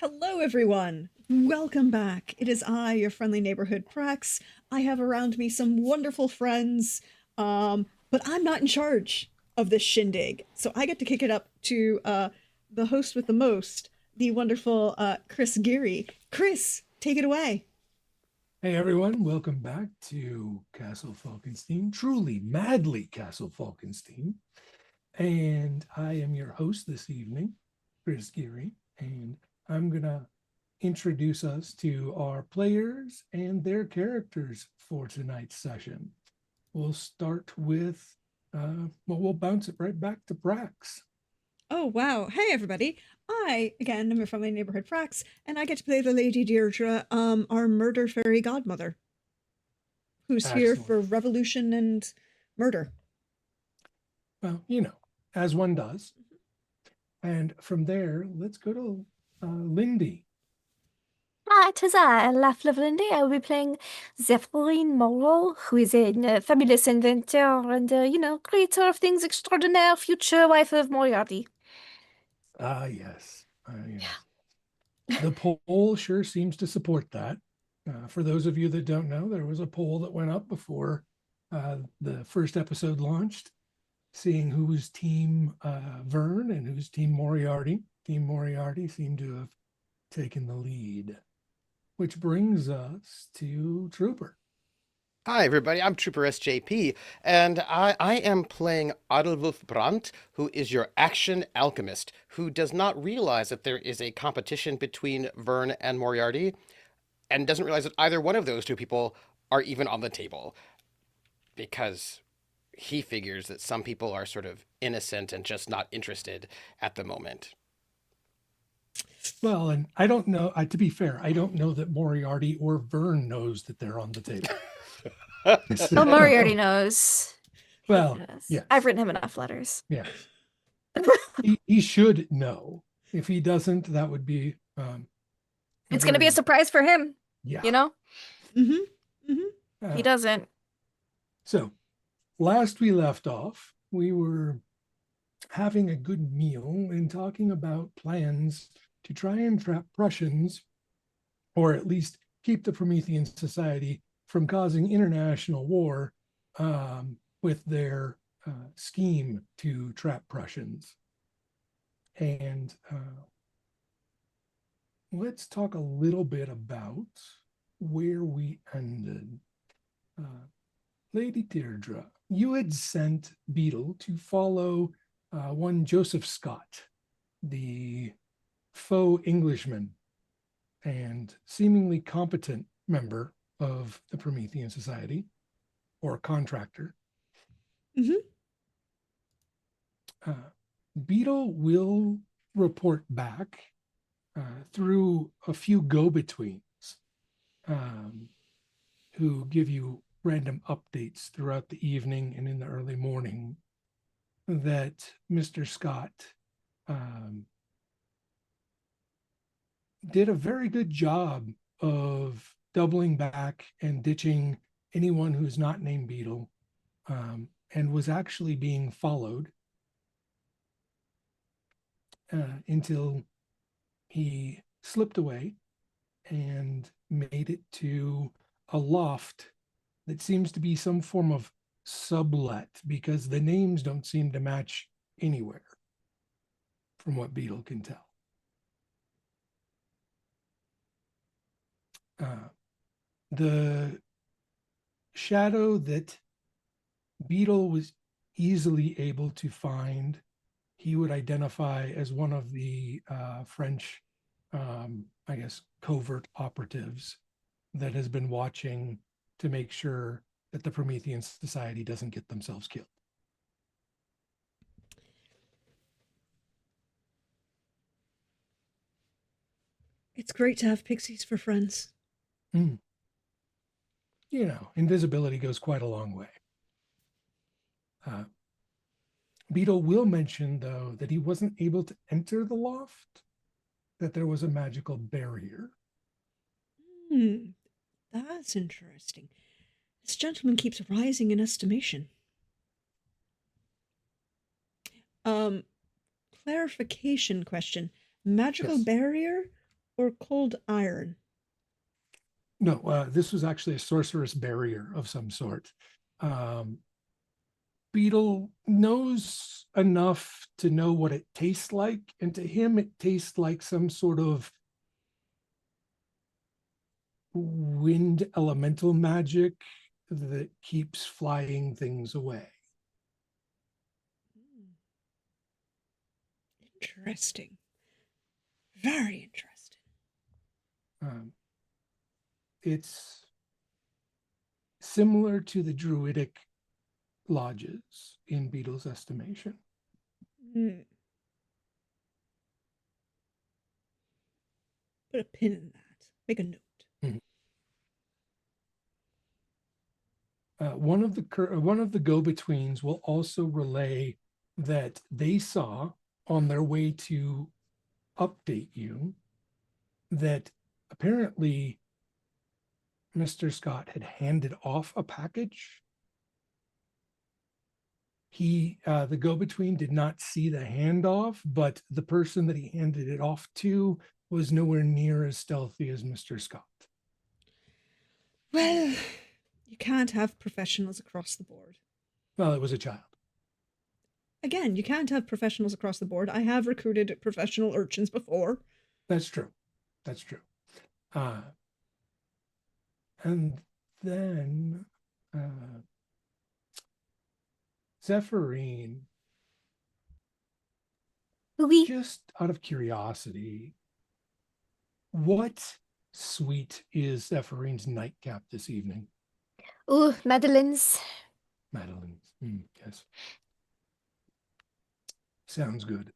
Hello, everyone. Welcome back. It is I, your friendly neighborhood Prax. I have around me some wonderful friends, but I'm not in charge of this shindig. So I get to kick it up to the host with the most, the wonderful Chris Geary. Chris, take it away. Hey everyone, welcome back to Castle Falkenstein, truly madly Castle Falkenstein. And I am your host this evening, Chris Geary, and I'm going to introduce us to our players and their characters for tonight's session. We'll start with, we'll bounce it right back to Brax. Oh, wow. Hey, everybody. I, again, am your friendly neighborhood Prax, and I get to play the Lady Deirdre, our murder fairy godmother, who's here Excellent. for revolution and murder. Well, as one does. And from there, let's go to Lindy. Hi, it is I, Lafla Lindy. I will be playing Zephyrin Morrow, who is a fabulous inventor and, creator of things extraordinaire, future wife of Moriarty. Yes. The poll sure seems to support that. For those of you that don't know, there was a poll that went up before the first episode launched, seeing who's team Vern and who's team Moriarty. Team Moriarty seemed to have taken the lead, which brings us to Trooper. Hi, everybody. I'm Trooper SJP, and I am playing Adelwulf Brandt, who is your action alchemist, who does not realize that there is a competition between Vern and Moriarty, and doesn't realize that either one of those two people are even on the table, because he figures that some people are sort of innocent and just not interested at the moment. Well, and I don't know, to be fair, I don't know that Moriarty or Vern knows that they're on the table. Oh, Moriarty knows. Well, Yes. yes. I've written him enough letters. Yes. he should know. If he doesn't, that would be It's going to be a surprise for him. Yeah. You know? Mm-hmm. Mm-hmm. He doesn't. So last we left off, we were having a good meal and talking about plans to try and trap Prussians, or at least keep the Promethean Society from causing international war with their scheme to trap Prussians. And let's talk a little bit about where we ended. Lady Deirdre, you had sent Beetle to follow one Joseph Scott, the faux Englishman and seemingly competent member of the Promethean Society, or contractor. Mm-hmm. Beetle will report back through a few go-betweens who give you random updates throughout the evening and in the early morning that Mr. Scott did a very good job of doubling back and ditching anyone who's not named Beetle, and was actually being followed until he slipped away and made it to a loft that seems to be some form of sublet, because the names don't seem to match anywhere from what Beetle can tell. The shadow that Beetle was easily able to find, he would identify as one of the French, covert operatives that has been watching to make sure that the Promethean Society doesn't get themselves killed. It's great to have pixies for friends. Mm. Invisibility goes quite a long way. Beetle will mention, though, that he wasn't able to enter the loft, that there was a magical barrier. That's interesting. This gentleman keeps rising in estimation. Clarification question. Magical Yes. barrier? or cold iron? No, this was actually a sorcerous barrier of some sort. Beetle knows enough to know what it tastes like, and to him, it tastes like some sort of wind elemental magic that keeps flying things away. Interesting. Very interesting. It's similar to the druidic lodges in Beetle's estimation. Hmm. Put a pin in that. Make a note. One of the go-betweens will also relay that they saw on their way to update you that apparently Mr. Scott had handed off a package. The go-between did not see the handoff, but the person that he handed it off to was nowhere near as stealthy as Mr. Scott. Well, you can't have professionals across the board. Well, it was a child. Again, you can't have professionals across the board. I have recruited professional urchins before. That's true. That's true. And then Zephyrine, Oui. just out of curiosity, what suite is Zephyrines nightcap this evening? Ooh, Madeline's. Madeline's. Yes. Sounds good.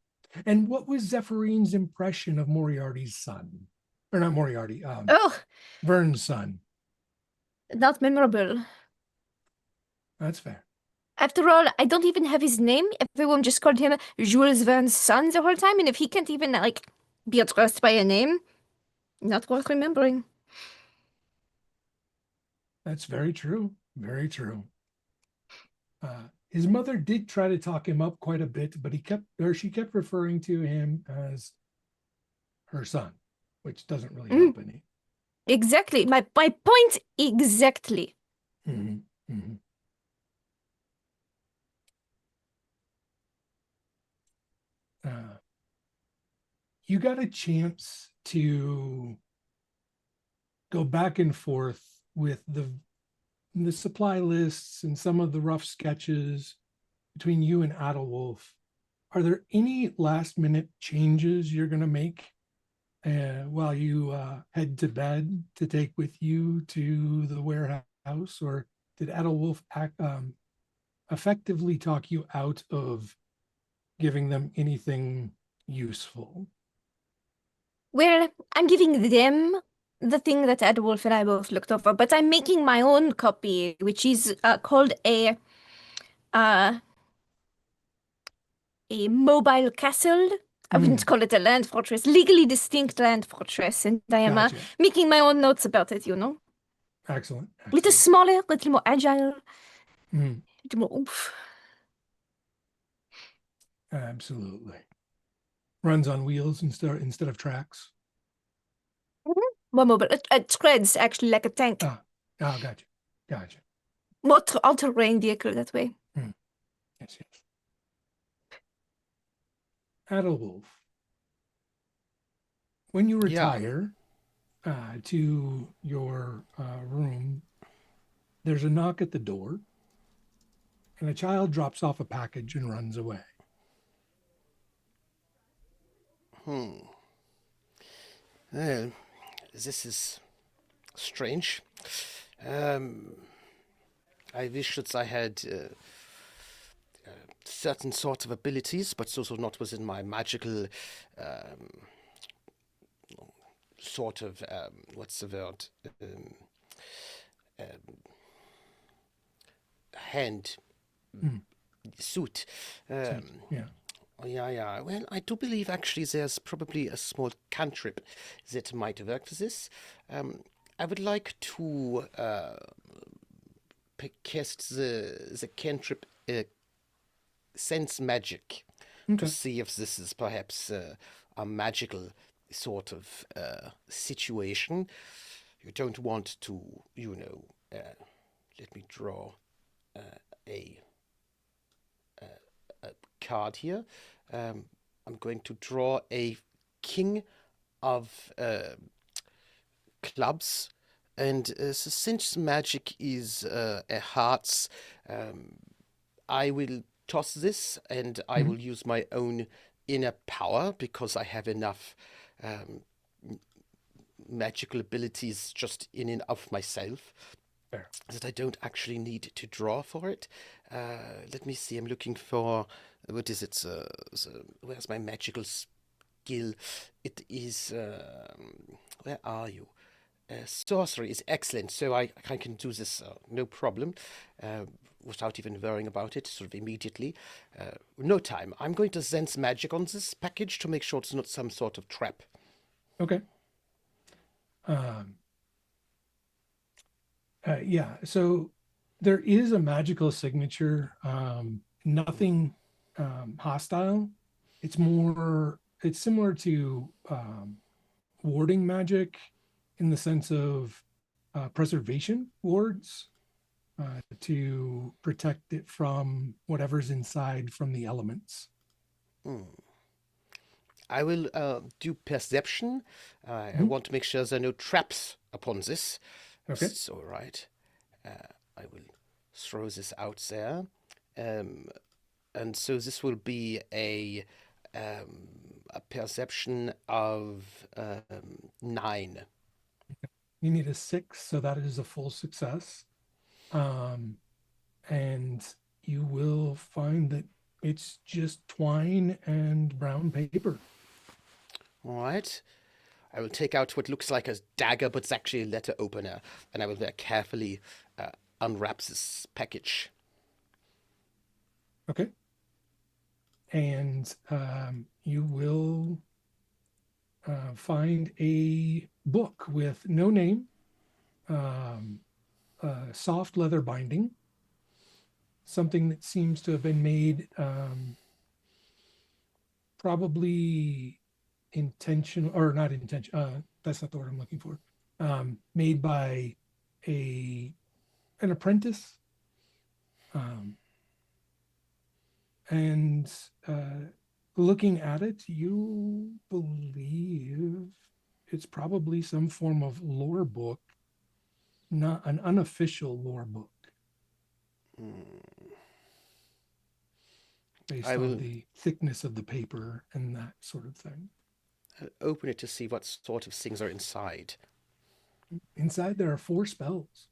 And what was Zephyrines' impression of Moriarty's son? Or not Moriarty, Oh, Vern's son. not memorable. That's fair. After all, I don't even have his name. Everyone just called him Jules Verne's son the whole time, and if he can't even, be addressed by a name, not worth remembering. That's very true. Very true. His mother did try to talk him up quite a bit, but she kept referring to him as her son, which doesn't really help any. Exactly. My point exactly. Mm-hmm. Mm-hmm. You got a chance to go back and forth with the supply lists and some of the rough sketches between you and Adelwolf. Are there any last minute changes you're going to make while you head to bed to take with you to the warehouse, or did Adelwolf effectively talk you out of giving them anything useful? Well, I'm giving them the thing that Adolf and I both looked over, but I'm making my own copy, which is called uh, a mobile castle. I wouldn't call it a land fortress, legally distinct land fortress, and I am Gotcha. making my own notes about it, you know? Excellent. Little smaller, little more agile, Mm, little more oomph. absolutely. Runs on wheels instead of tracks. More mobile. It spreads, actually, like a tank. Gotcha. Gotcha. More all-terrain vehicle that way. Yes, yes. Adelwolf, when you Yeah. retire to your room, there's a knock at the door, and a child drops off a package and runs away. Well, this is strange. I wish that I had certain sorts of abilities, but those are not within my magical sort of what's the word? Hand suit. Yeah. Yeah. Well, I do believe actually there's probably a small cantrip that might work for this. I would like to cast the cantrip sense magic Okay. to see if this is perhaps a magical sort of situation. You don't want to, let me draw a, a card here. I'm going to draw a king of clubs. And so since magic is a hearts, I will toss this and I Mhm. will use my own inner power because I have enough um, magical abilities just in and of myself Fair. that I don't actually need to draw for it. Let me see, I'm looking for, what is it? Where's my magical skill? It is, where are you? Sorcery is excellent, so I can do this no problem, uh, without even worrying about it, sort of immediately. No time. I'm going to sense magic on this package to make sure it's not some sort of trap. Okay. Um, yeah, so there is a magical signature, nothing hostile. It's similar to warding magic in the sense of preservation wards to protect it from whatever's inside from the elements. Hmm. I will do perception. I Mhm. want to make sure there are no traps upon this. Okay. So, right. I will throw this out there. Um, and so this will be a perception of 9. You need a 6, so that is a full success. Um, and you will find that it's just twine and brown paper. All right. I will take out what looks like a dagger, but it's actually a letter opener, and I will very carefully unwrap this package. Okay. And you will find a book with no name, um, soft leather binding, something that seems to have been made probably intentional or not intentional. That's not the word I'm looking for. Made by a an apprentice, um, and looking at it, you believe it's probably some form of lore book, not an unofficial lore book Hmm. based I on will the thickness of the paper and that sort of thing. open it to see what sort of things are inside. Inside, there are 4 spells.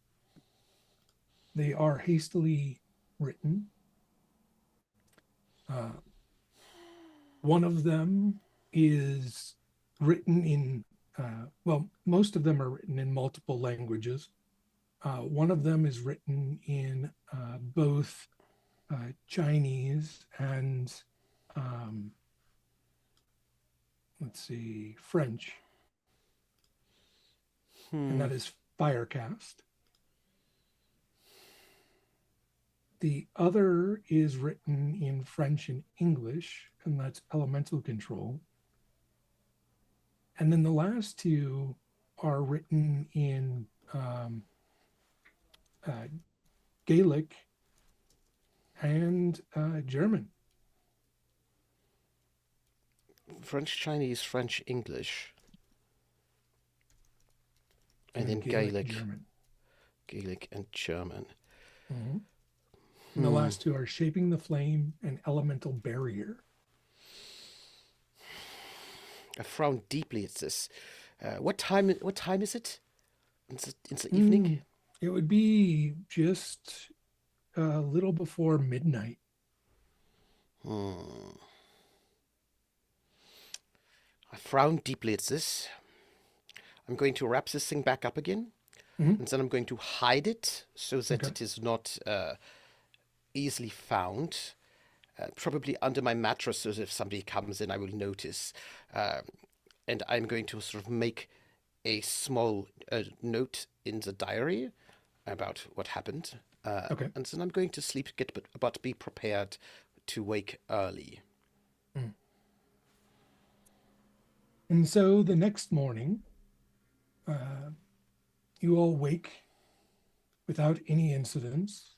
They are hastily written. Uh, one of them is written in, well, most of them are written in multiple languages. One of them is written in both Chinese and, um, let's see, French, and Hmm. that is Firecast. The other is written in French and English, and that's Elemental Control. And then the last 2 are written in uh, Gaelic and German. French, Chinese, French, English, and And then Gaelic Gaelic, German. Gaelic, and German. Mhm. And the Hmm. last 2 are Shaping the Flame and Elemental Barrier. I frown deeply at this. What time? What time is it? In the evening. Mm, it would be just a little before midnight. Hmm. I frown deeply at this. I'm going to wrap this thing back up again, Mhm. and then I'm going to hide it so that Okay. it is not easily found. Probably under my mattress, so that if somebody comes in, I will notice. Uh, and I'm going to sort of make a small note in the diary about what happened. Okay. And then I'm going to sleep, but be prepared to wake early. Mm. And so the next morning, you all wake without any incidents.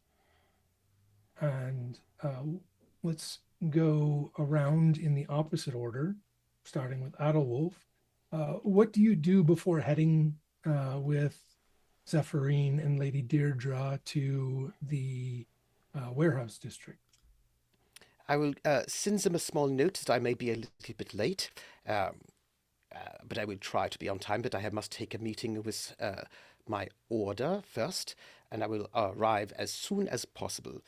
And let's go around in the opposite order, starting with Adolwolf. What do you do before heading with Zephyrine and Lady Deirdre to the warehouse district? I will send them a small note that I may be a little bit late, but I will try to be on time. But I must take a meeting with my order first, and I will arrive as soon as possible.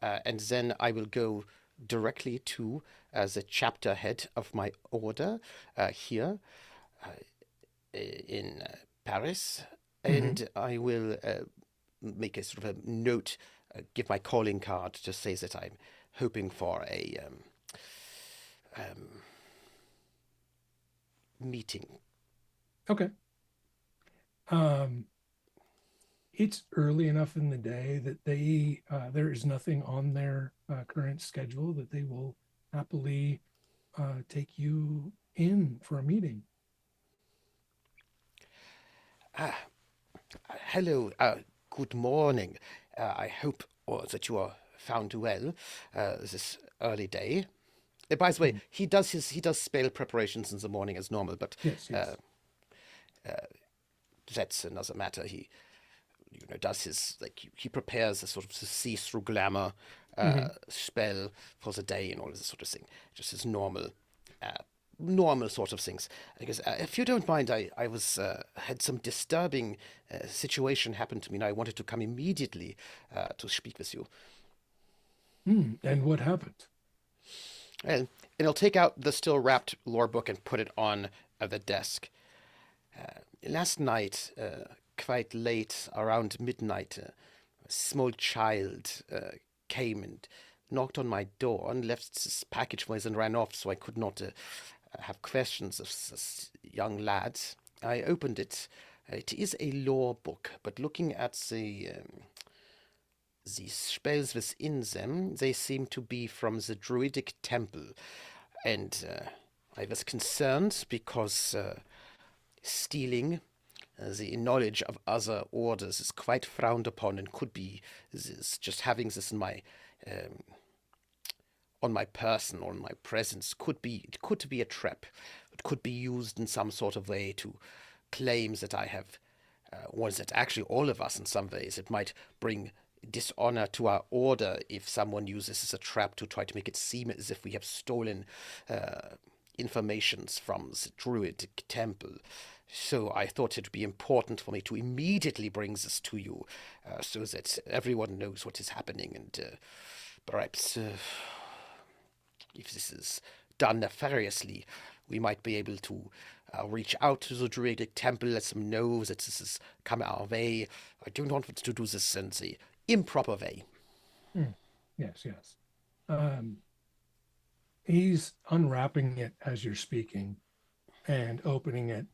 And then I will go directly to the chapter head of my order here in Paris, Mm-hmm. and I will make a sort of a note, give my calling card to say that I'm hoping for a meeting. Okay. Um, it's early enough in the day that there is nothing on their current schedule that they will happily take you in for a meeting. Hello, good morning. I hope that you are found well this early day. By the way, Mm. he does spell preparations in the morning as normal, but Yes, uh, yes. that's another matter. He does his like he prepares a sort of see-through glamour Mm-hmm. spell for the day and all this sort of thing. Just his normal sort of things. Because if you don't mind, I was had some disturbing situation happen to me, and I wanted to come immediately to speak with you. And what happened? And I'll take out the still wrapped lore book and put it on the desk. Last night, quite late, around midnight, a small child came and knocked on my door and left this package for us and ran off, so I could not have questions of this young lad. I opened it. It is a lore book, but looking at the spells within them, they seem to be from the Druidic temple, and I was concerned because stealing the knowledge of other orders is quite frowned upon and could be just having this in my on my person or in my presence could be a trap. It could be used in some sort of way to claim that I have or that actually all of us in some ways. It might bring dishonor to our order if someone uses this as a trap to try to make it seem as if we have stolen informations from the Druidic temple. So I thought it would be important for me to immediately bring this to you, so that everyone knows what is happening, and perhaps if this is done nefariously, we might be able to reach out to the Druidic temple, let them know that this is coming our way. I don't want to do this in the improper way. Yes, yes. Um, he's unwrapping it as you're speaking and opening it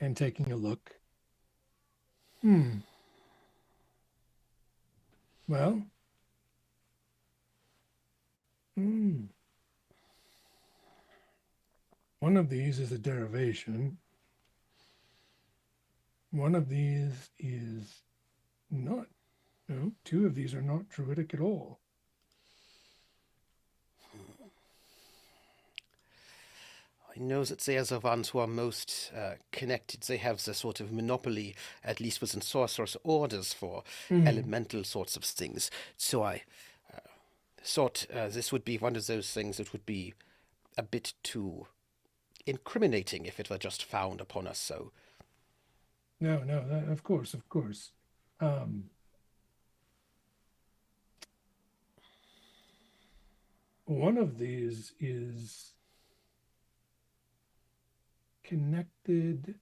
and taking a look. Hmm. Well, hmm. One of these is a derivation. One of these is not. No, two of these are not druidic at all. I know that they are the ones who are most connected. They have the sort of monopoly, at least within sorcerer's orders, for Mm. elemental sorts of things. So I thought this would be one of those things that would be a bit too incriminating if it were just found upon us so. No, no, of course, of course. Um, one of these is connected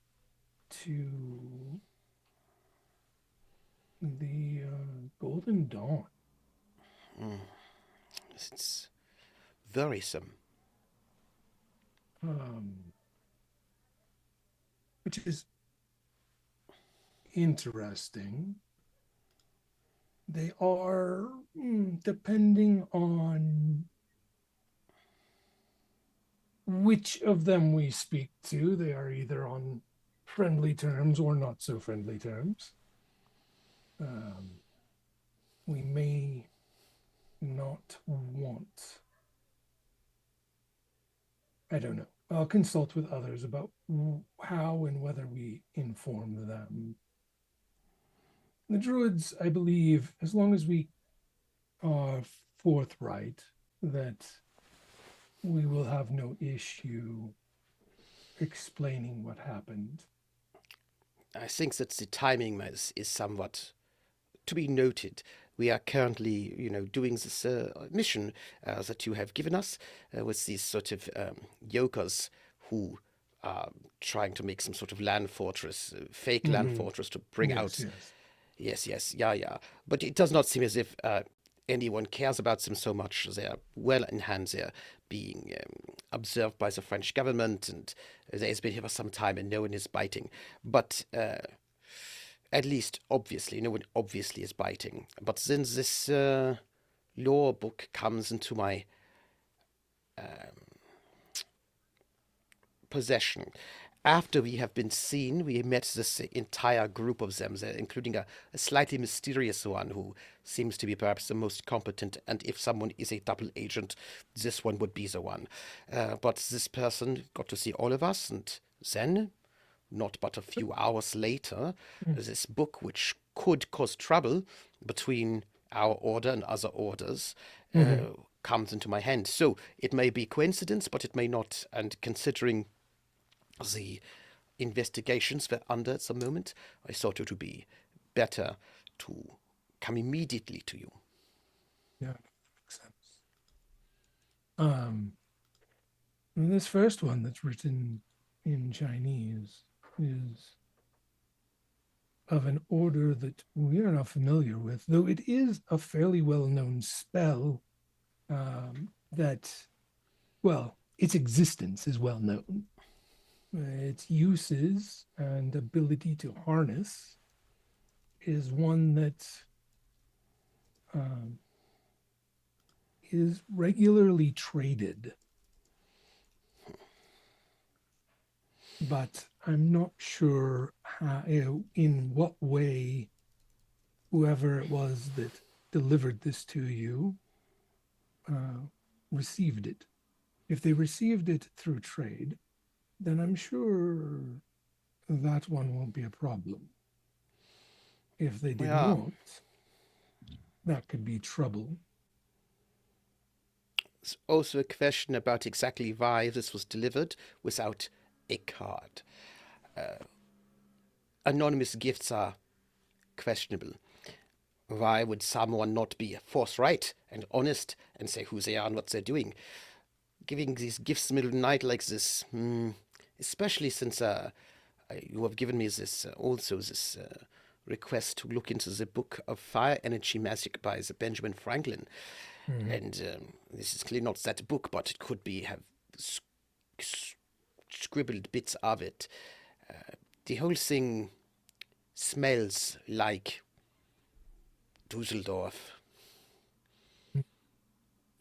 to the Golden Dawn. It's worrisome. um, which is interesting. They are, depending on which of them we speak to. They are either on friendly terms or not so friendly terms. We may not want. I don't know. I'll consult with others about how and whether we inform them. The druids, I believe, as long as we are forthright, that we will have no issue explaining what happened. I think that the timing is somewhat to be noted. We are currently, doing this mission that you have given us with these sort of yokers who are trying to make some sort of land fortress, fake land fortress to bring out. Yes, yeah. But it does not seem as if anyone cares about them so much. They're well in hand. They're being observed by the French government, and there's been here for some time, and no one is biting. But at least, obviously, no one obviously is biting. But then this law book comes into my possession. After we have been seen, we met this entire group of them, including a slightly mysterious one who seems to be perhaps the most competent. And if someone is a double agent, this one would be the one. But this person got to see all of us, and then, not but a few hours later, this book, which could cause trouble between our order and other orders, comes into my hand. So it may be coincidence, but it may not. And considering the investigations we're under at the moment, I thought it would be better to come immediately to you. Yeah, makes sense. This first one that's written in Chinese is of an order that we are not familiar with, though it is a fairly well-known spell that, well, its existence is well known. Its uses and ability to harness is one that is regularly traded. But I'm not sure how, in what way whoever it was that delivered this to you received it. If they received it through trade, then I'm sure that one won't be a problem. If they did not, that could be trouble. It's also a question about exactly why this was delivered without a card. Anonymous gifts are questionable. Why would someone not be forthright and honest and say who they are and what they're doing? Giving these gifts in the middle of the night like this, especially since you have given me this request to look into the book of Fire Energy Magic by the Benjamin Franklin. And this is clearly not that book, but it could be have scribbled bits of it. The whole thing smells like Dusseldorf.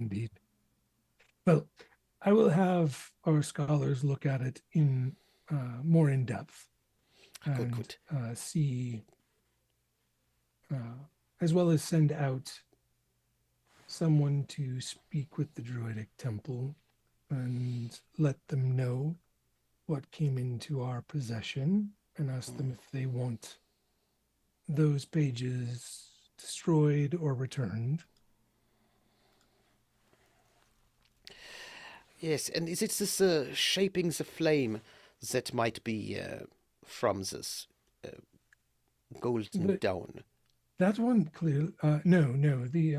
Indeed. Well, I will have our scholars look at it in more in depth and Good. see, as well as send out someone to speak with the Druidic Temple and let them know what came into our possession and ask them if they want those pages destroyed or returned. Yes, and is it this shaping the flame that might be from this golden dawn? That one clearly, no, the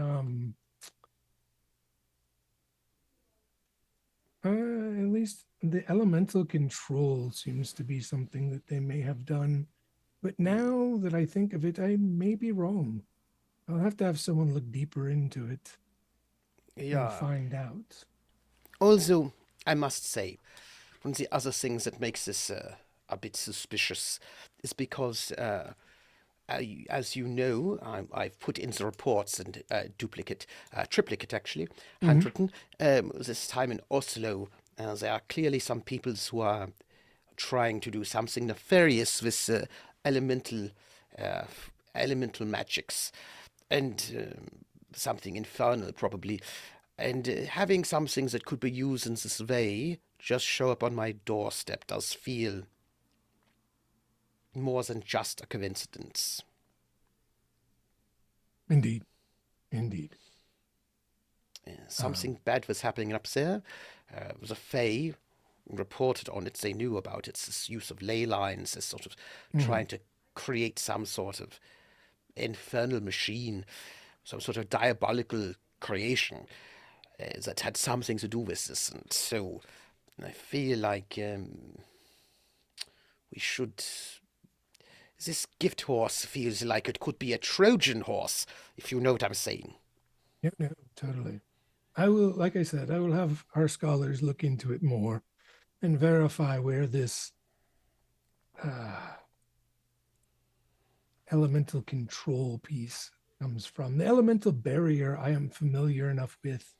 at least the elemental control seems to be something that they may have done. But now that I think of it, I may be wrong. I'll have to have someone look deeper into it and find out. Also, I must say, one of the other things that makes this a bit suspicious is because, as you know, I've put in the reports and triplicate actually, handwritten. This time in Oslo, There are clearly some peoples who are trying to do something nefarious with uh, elemental magics, and something infernal probably. And having something that could be used in this way just show up on my doorstep does feel more than just a coincidence. Indeed. Indeed. Something bad was happening up there. The Fae reported on it. They knew about it. It's this use of ley lines, this sort of trying to create some sort of infernal machine, some sort of diabolical creation that had something to do with this. And so I feel like we should. This gift horse feels like it could be a Trojan horse, if you know what I'm saying. Yeah, no, totally. I will, like I said, I will have our scholars look into it more and verify where this elemental control piece comes from. The elemental barrier I am familiar enough with.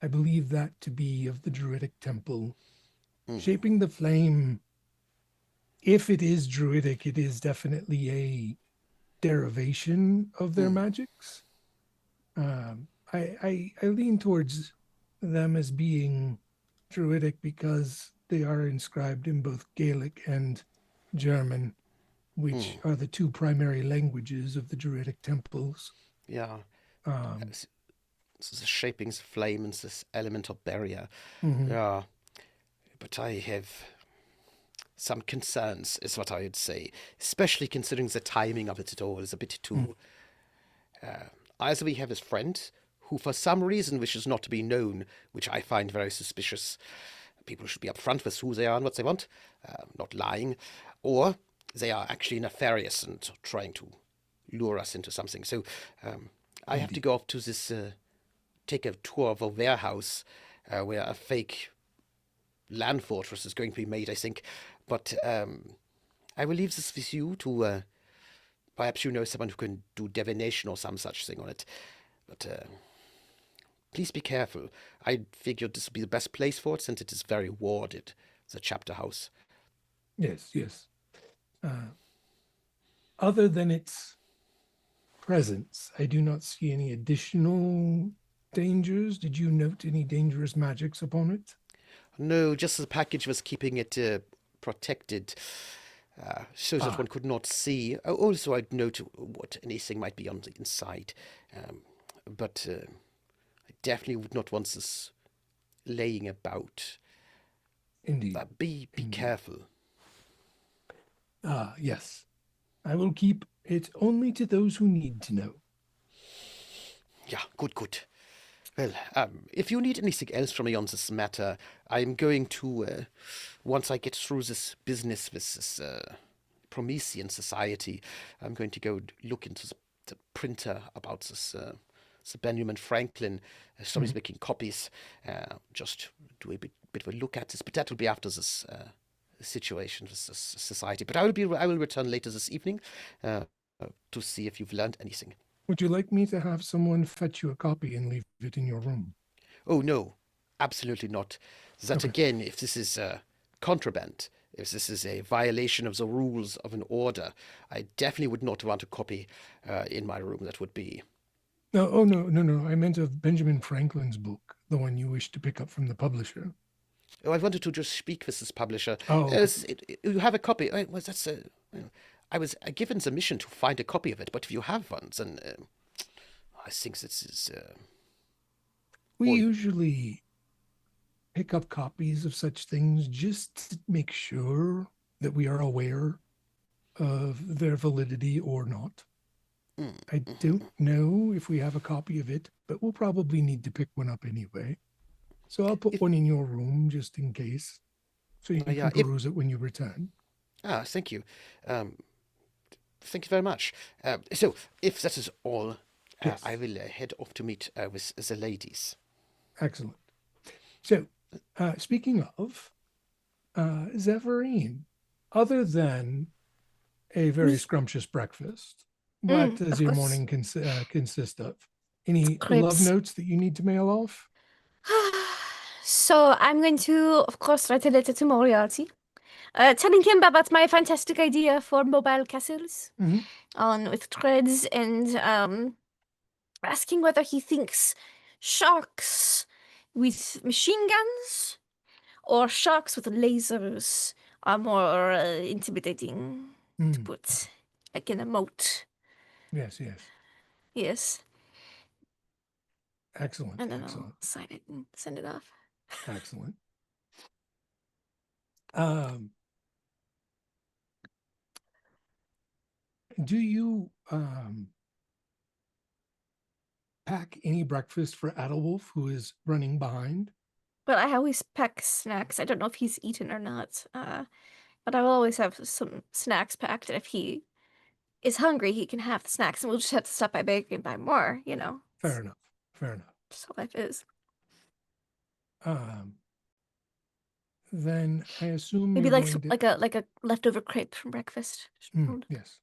I believe that to be of the Druidic temple. Shaping the flame, if it is Druidic, it is definitely a derivation of their magics. I lean towards them as being Druidic because they are inscribed in both Gaelic and German, which are the two primary languages of the Druidic temples. Yeah. So the shaping the flame and this elemental barrier. Yeah. But I have some concerns, is what I would say, especially considering the timing of it all is a bit too. Either we have this friend who, for some reason, wishes not to be known, which I find very suspicious. People should be upfront with who they are and what they want, not lying, or they are actually nefarious and trying to lure us into something. So I have to go off to this, take a tour of a warehouse where a fake land fortress is going to be made, I think. But I will leave this with you to, perhaps you know someone who can do divination or some such thing on it. But please be careful. I figured this would be the best place for it since it is very warded, the chapter house. Yes, yes. Other than its presence, I do not see any additional dangers. Did you note any dangerous magics upon it? No, just the package was keeping it protected, so that one could not see. Also, I'd note what anything might be on the inside, but I definitely would not want this laying about. Indeed. Be careful. Yes. I will keep it only to those who need to know. Yeah, good. Well, if you need anything else from me on this matter, I'm going to, once I get through this business with this Promethean society, I'm going to go look into the printer about this Sir Benjamin Franklin. Somebody's making copies. Just do a bit of a look at this, but that will be after this situation with this society. But I will return later this evening to see if you've learned anything. Would you like me to have someone fetch you a copy and leave it in your room? Oh, no, absolutely not. That Okay. again, if this is contraband, if this is a violation of the rules of an order, I definitely would not want a copy in my room. That would be... No, oh, no. I meant of Benjamin Franklin's book, the one you wish to pick up from the publisher. Oh, I wanted to just speak with this publisher. Oh, okay. You have a copy. Well, that's I was given the mission to find a copy of it, but if you have one, then I think this is... We Or- usually pick up copies of such things just to make sure that we are aware of their validity or not. I don't know if we have a copy of it, but we'll probably need to pick one up anyway. So I'll put one in your room just in case, so you yeah, can peruse it when you return. Thank you. Thank you very much. So, if that is all, Yes. I will head off to meet with the ladies. Excellent. So, speaking of, Zephyrin, other than a very scrumptious breakfast, what does of your course. morning consist of? Any Crepes. love notes that you need to mail off? So I'm going to, of course, write a letter to Moriarty, telling him about my fantastic idea for mobile castles Mhm. on with treads and asking whether he thinks sharks with machine guns or sharks with lasers are more intimidating to Mm. put, like in a moat. Yes, yes. Yes, Excellent, and then I'll excellent, sign it and send it off. excellent. Um, do you pack any breakfast for Adalwolf, who is running behind? But I always pack snacks. I don't know if he's eaten or not. But I will always have some snacks packed, and if he is hungry, he can have the snacks, and we'll just have to stop by bakery and buy more. You know, Fair enough. Fair enough. just how life is. Um, then I assume Maybe you're like going to. like a leftover crepe from breakfast. Yes.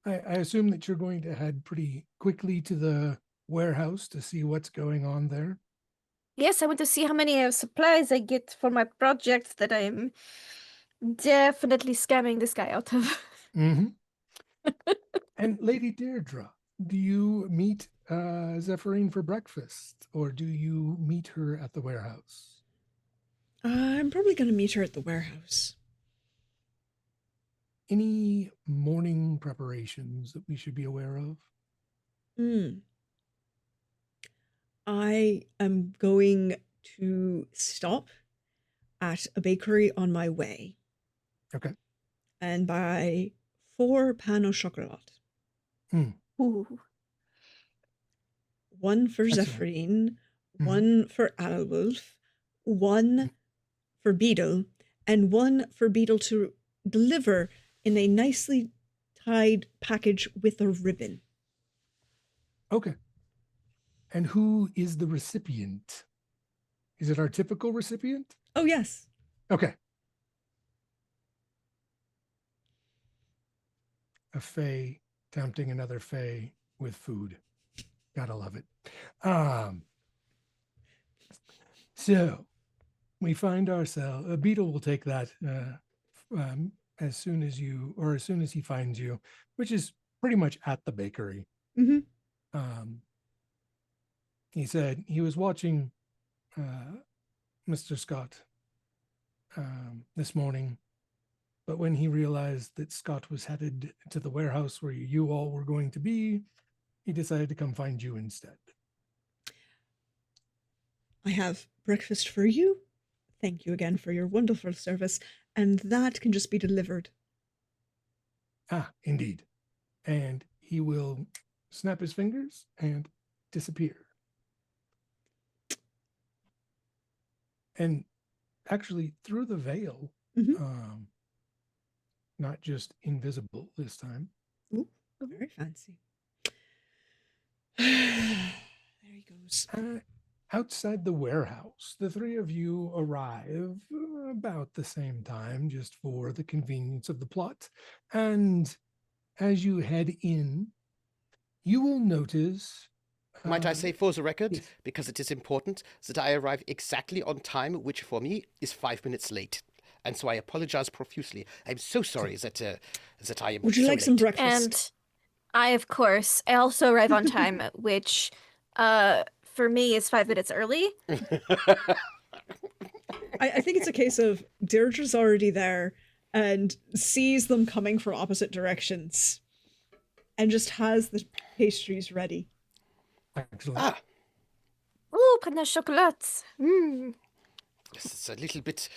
I assume that you're going to head pretty quickly to the warehouse to see what's going on there. Yes, I want to see how many supplies I get for my project that I'm definitely scamming this guy out of. Mm-hmm. And Lady Deirdre, do you meet Zephyrine for breakfast, or do you meet her at the warehouse? I'm probably going to meet her at the warehouse. Any morning preparations that we should be aware of? Hmm. I am going to stop at a bakery on my way Okay. and buy 4 pain au chocolat. Ooh. One for Excellent. Zephyrine, Mhm. one for Alwolf, one for Beetle, and one for Beetle to deliver in a nicely tied package with a ribbon. Okay. And who is the recipient? Is it our typical recipient? Oh, yes. Okay. A fae tempting another fae with food. Gotta love it. So we find ourselves, a beetle will take that as soon as he finds you, which is pretty much at the bakery. Mm-hmm. He said he was watching Mr. Scott this morning, but when he realized that Scott was headed to the warehouse where you all were going to be, he decided to come find you instead. I have breakfast for you. Thank you again for your wonderful service. And that can just be delivered. Ah, indeed. And he will snap his fingers and disappear. And actually, through the veil, Mm-hmm. not just invisible this time. Ooh, very fancy. There he goes. Outside the warehouse, the three of you arrive about the same time, just for the convenience of the plot. And as you head in, you will notice. Might I say for the record, yes. because it is important, that I arrive exactly on time, which for me is 5 minutes late. And so I apologize profusely. I'm so sorry that I am Would you so like some late. breakfast? And I also arrive on time, which for me is 5 minutes early. I think it's a case of Deirdre's already there and sees them coming from opposite directions and just has the pastries ready. Excellent. Ah, Ooh, pain au chocolat. yes, it's a bit,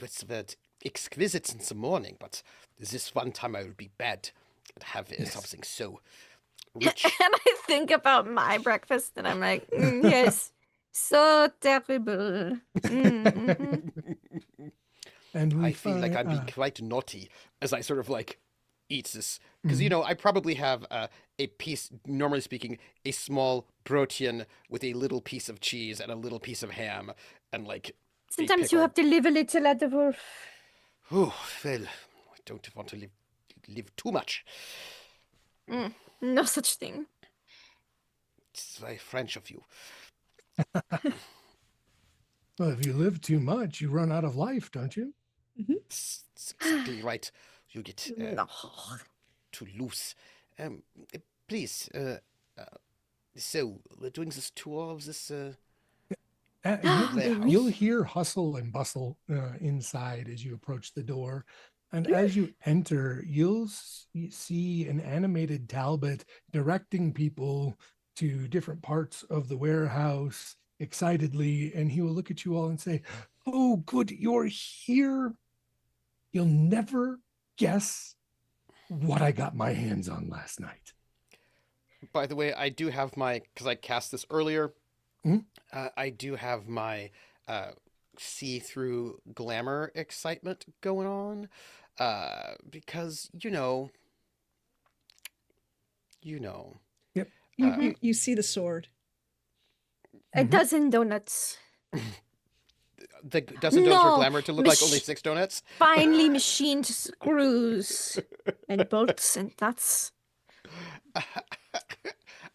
what's the word, exquisite in the morning, but this one time I will be bad and have something so rich. And I think about my breakfast, and I'm like, yes, so terrible. And we I feel like find I'm being quite naughty as I sort of like eat this. Because, you know, I probably have a piece, normally speaking, a small protein with a little piece of cheese and a little piece of ham and like a Sometimes pickle. you have to live a little at the wolf. Oh, well, I don't want to live too much. No such thing. It's very French of you. Well, if you live too much, you run out of life, don't you? Exactly right. You get No. too loose. Uh, please, uh, so we're doing this tour of this You'll warehouse. hear hustle and bustle inside as you approach the door. And Yeah. as you enter, you'll see an animated Talbot directing people to different parts of the warehouse excitedly. And he will look at you all and say, "Oh, good, you're here. You'll never guess what I got my hands on last night." By the way, I do have my, because I cast this earlier, Mhm. I do have my see-through glamour excitement going on. Because, you know, Yep. You, uh, you you see the sword. A Mhm. dozen donuts. the dozen donuts were No, glamour to look like only 6 donuts. finely machined screws and bolts and nuts.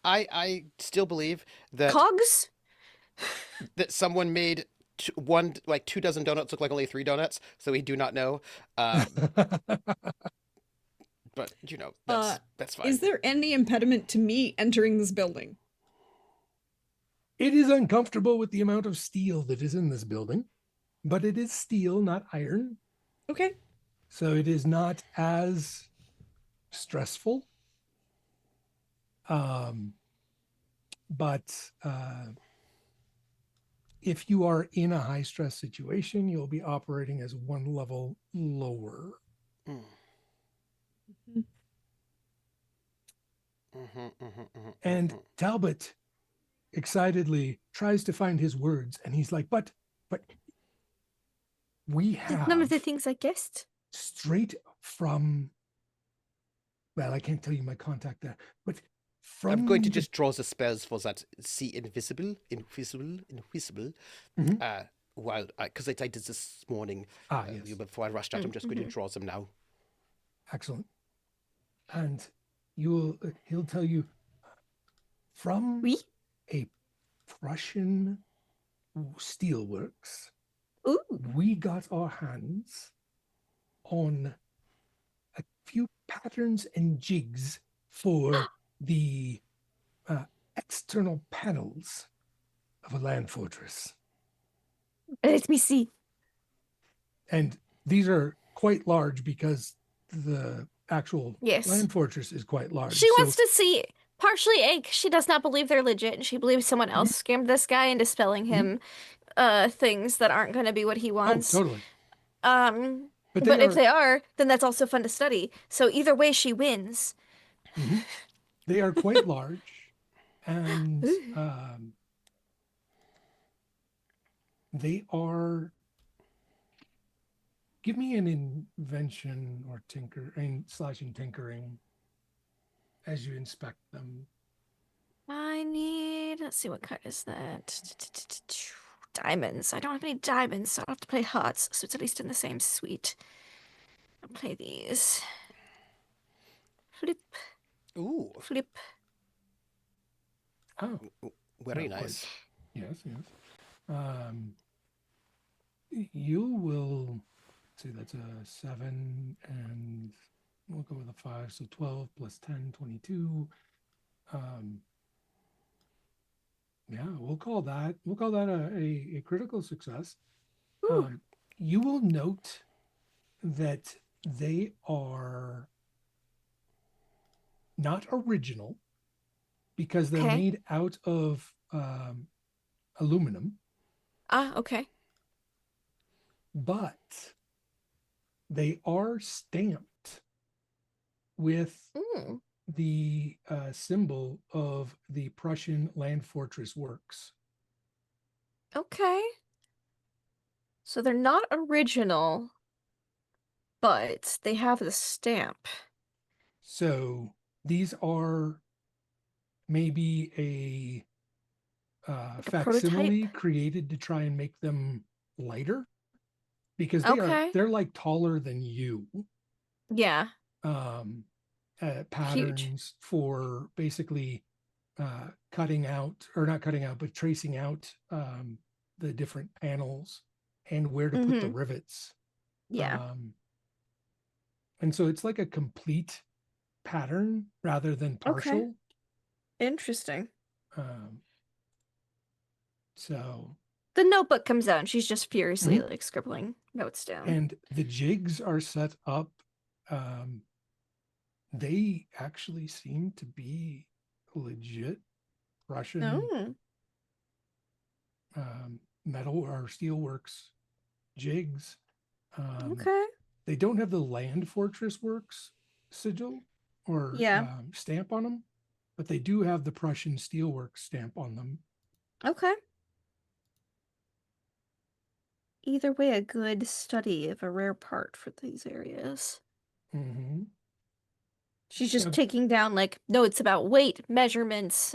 I still believe that Cogs? someone made like 2 dozen donuts look like only 3 donuts, so we do not know. But Uh, that's fine. is there any impediment to me entering this building? It is uncomfortable with the amount of steel that is in this building, but it is steel, not iron. Okay. So it is not as stressful. But if you are in a high stress situation, you'll be operating as one level lower. Mm. Mhm. And Talbot excitedly tries to find his words, and he's like, but we None of the have things I guessed. straight from, well, I can't tell you my contact there, but from I'm going to just draw the spells for that. See invisible. Mhm. While because I did this morning Yes, before I rushed out. I'm just going to draw them now. excellent. And he'll tell you from Oui? a Prussian steelworks, Ooh. we got our hands on a few patterns and jigs for the external panels of a land fortress. Let me see. And these are quite large because the actual Yes. land fortress is quite large. She wants to see, partially A, 'cause she does not believe they're legit, and she believes someone else scammed this guy into spelling him things that aren't going to be what he Oh, wants. totally. But But if they are, then that's also fun to study. So either way, she wins. They are quite large, and they are. Give me an invention or tinkering as you inspect them. I need, let's see, what card is that? Diamonds. I don't have any diamonds, so I'll have to play hearts, so it's at least in the same suite. I'll play these. Flip, Ooh, flip. Oh, very not quite. nice. Yes. You will see that's a 7, and we'll go with a 5, so 12 plus 10, 22. Yeah, we'll call that a critical success. You will note that they are not original because they're Okay. made out of aluminum, Ah, okay. but they are stamped with Mm, the symbol of the Prussian land fortress works. okay. So they're not original, but they have the stamp. So these are maybe a Like a facsimile prototype. created to try and make them lighter because Okay. they're like taller than you. Yeah. Um, Huge. patterns for basically cutting out, or not cutting out, but tracing out the different panels and where to put the rivets. Yeah. And so it's like a complete pattern rather than partial. Okay. Interesting. So The notebook comes out and she's just furiously like scribbling notes down. And the jigs are set up. They actually seem to be legit Russian metal or steelworks jigs. Okay. They don't have the Land Fortress Works sigil or stamp on them, but they do have the Prussian Steelworks stamp on them. Okay. Either way, a good study of a rare part for these areas. Mm-hmm. She's just taking down like notes about weight, measurements,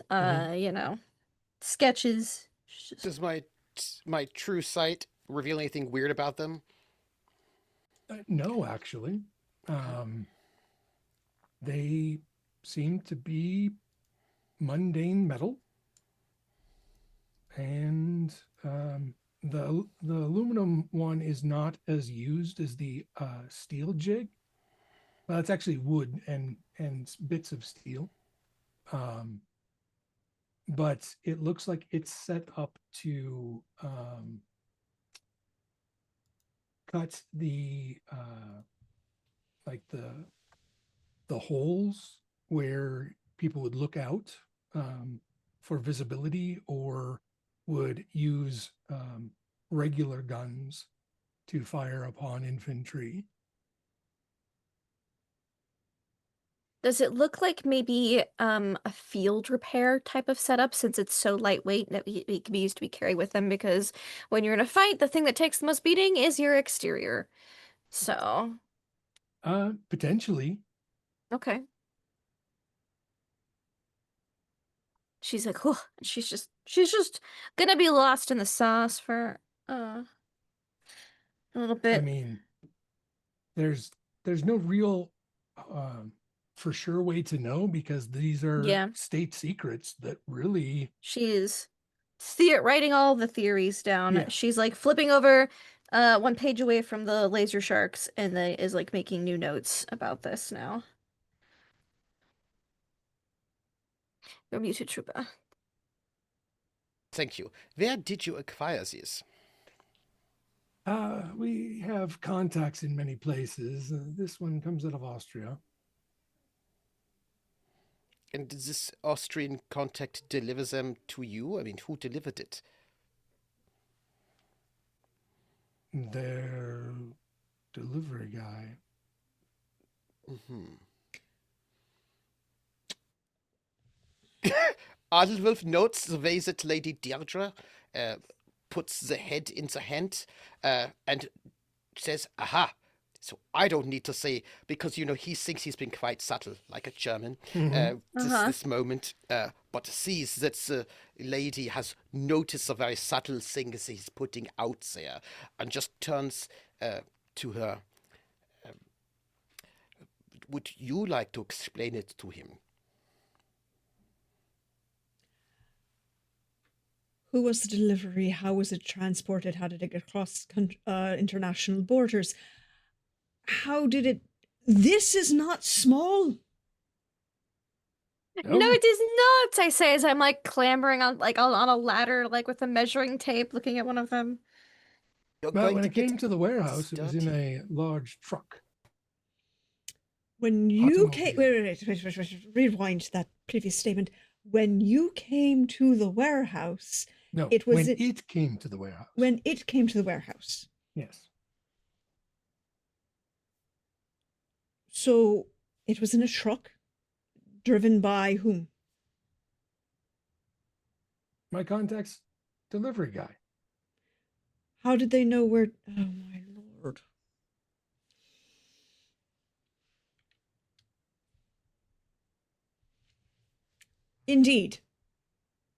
sketches. Does my true sight reveal anything weird about them? No, actually. They seem to be mundane metal. And the aluminum one is not as used as the steel jig. Well, it's actually wood and bits of steel. But it looks like it's set up to cut the like the holes where people would look out for visibility, or would use regular guns to fire upon infantry. Does it look like maybe a field repair type of setup, since it's so lightweight that it can be used to be carried with them? Because when you're in a fight, the thing that takes the most beating is your exterior. So. Potentially. Okay. She's like, oh, she's just gonna be lost in the sauce for a little bit. I mean, there's no real for sure way to know, because these are state secrets that really. She's writing all the theories down. Yeah. She's like flipping over one page away from the laser sharks and is like making new notes about this now. You're muted, Trooper. Thank you. Where did you acquire these? We have contacts in many places. This one comes out of Austria. And did this Austrian contact deliver them to you? I mean, who delivered it? Their delivery guy. Adelwulf notes the way that Lady Deirdre puts the head in the hand and says, aha. So I don't need to say, because, he thinks he's been quite subtle, like a German, this moment, but sees that the lady has noticed the very subtle things he's putting out there, and just turns to her. Would you like to explain it to him? Who was the delivery? How was it transported? How did it get across international borders? How did it... This is not small. No, it is not, I say as I'm like clambering on a ladder, like with a measuring tape, looking at one of them. Well, when it came to the warehouse, it was in a large truck. When you came... Wait, rewind that previous statement. When you came to the warehouse... No, it came to the warehouse. When it came to the warehouse. Yes. So it was in a truck, driven by whom? My contact's delivery guy. How did they know where... Oh, my lord. Indeed.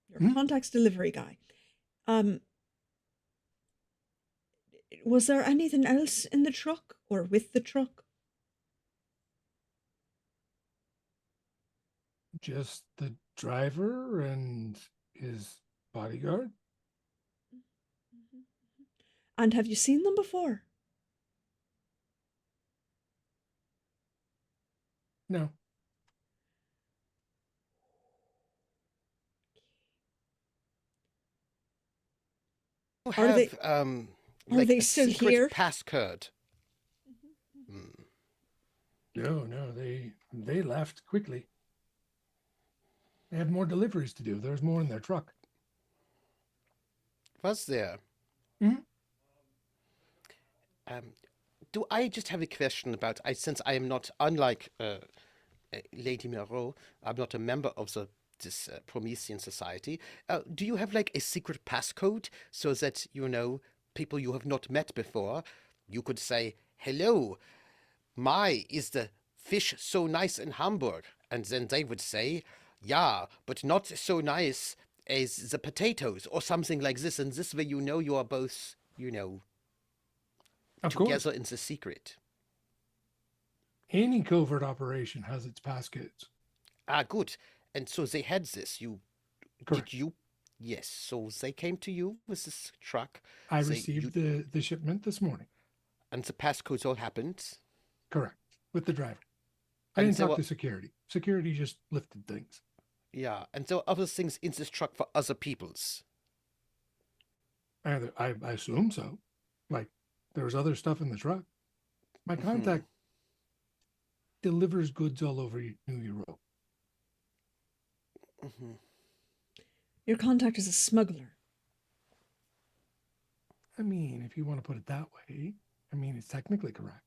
Your contact's delivery guy. Was there anything else in the truck or with the truck? Just the driver and his bodyguard? And have you seen them before? No. Are they Have are like they a still secret here? passcode. Hmm. No, they left quickly. They had more deliveries to do. There's more in their truck. Was there? Mhm. Um, do I just have a question about since I am not unlike Lady Moreau, I'm not a member of this Promethean society. Do you have like a secret passcode so that people you have not met before, you could say, "Hello, my is the fish so nice in Hamburg," and then they would say, "Yeah, but not so nice as the potatoes," or something like this. And this way, you are both, Of course, together in the secret. any covert operation has its passcodes. Ah, good. And so they had this. Correct. Did you? Yes. So they came to you with this truck. I They you received the shipment this morning. and the passcodes all happened. Correct. With the driver. I And didn't there talk were to security. Security just lifted things. yeah, and there were other things in this truck for other people's. I assume so. Like there was other stuff in the truck. My Mhm, contact delivers goods all over New Europe. mhm. Your contact is a smuggler. I mean, if you want to put it that way, I mean, it's technically correct.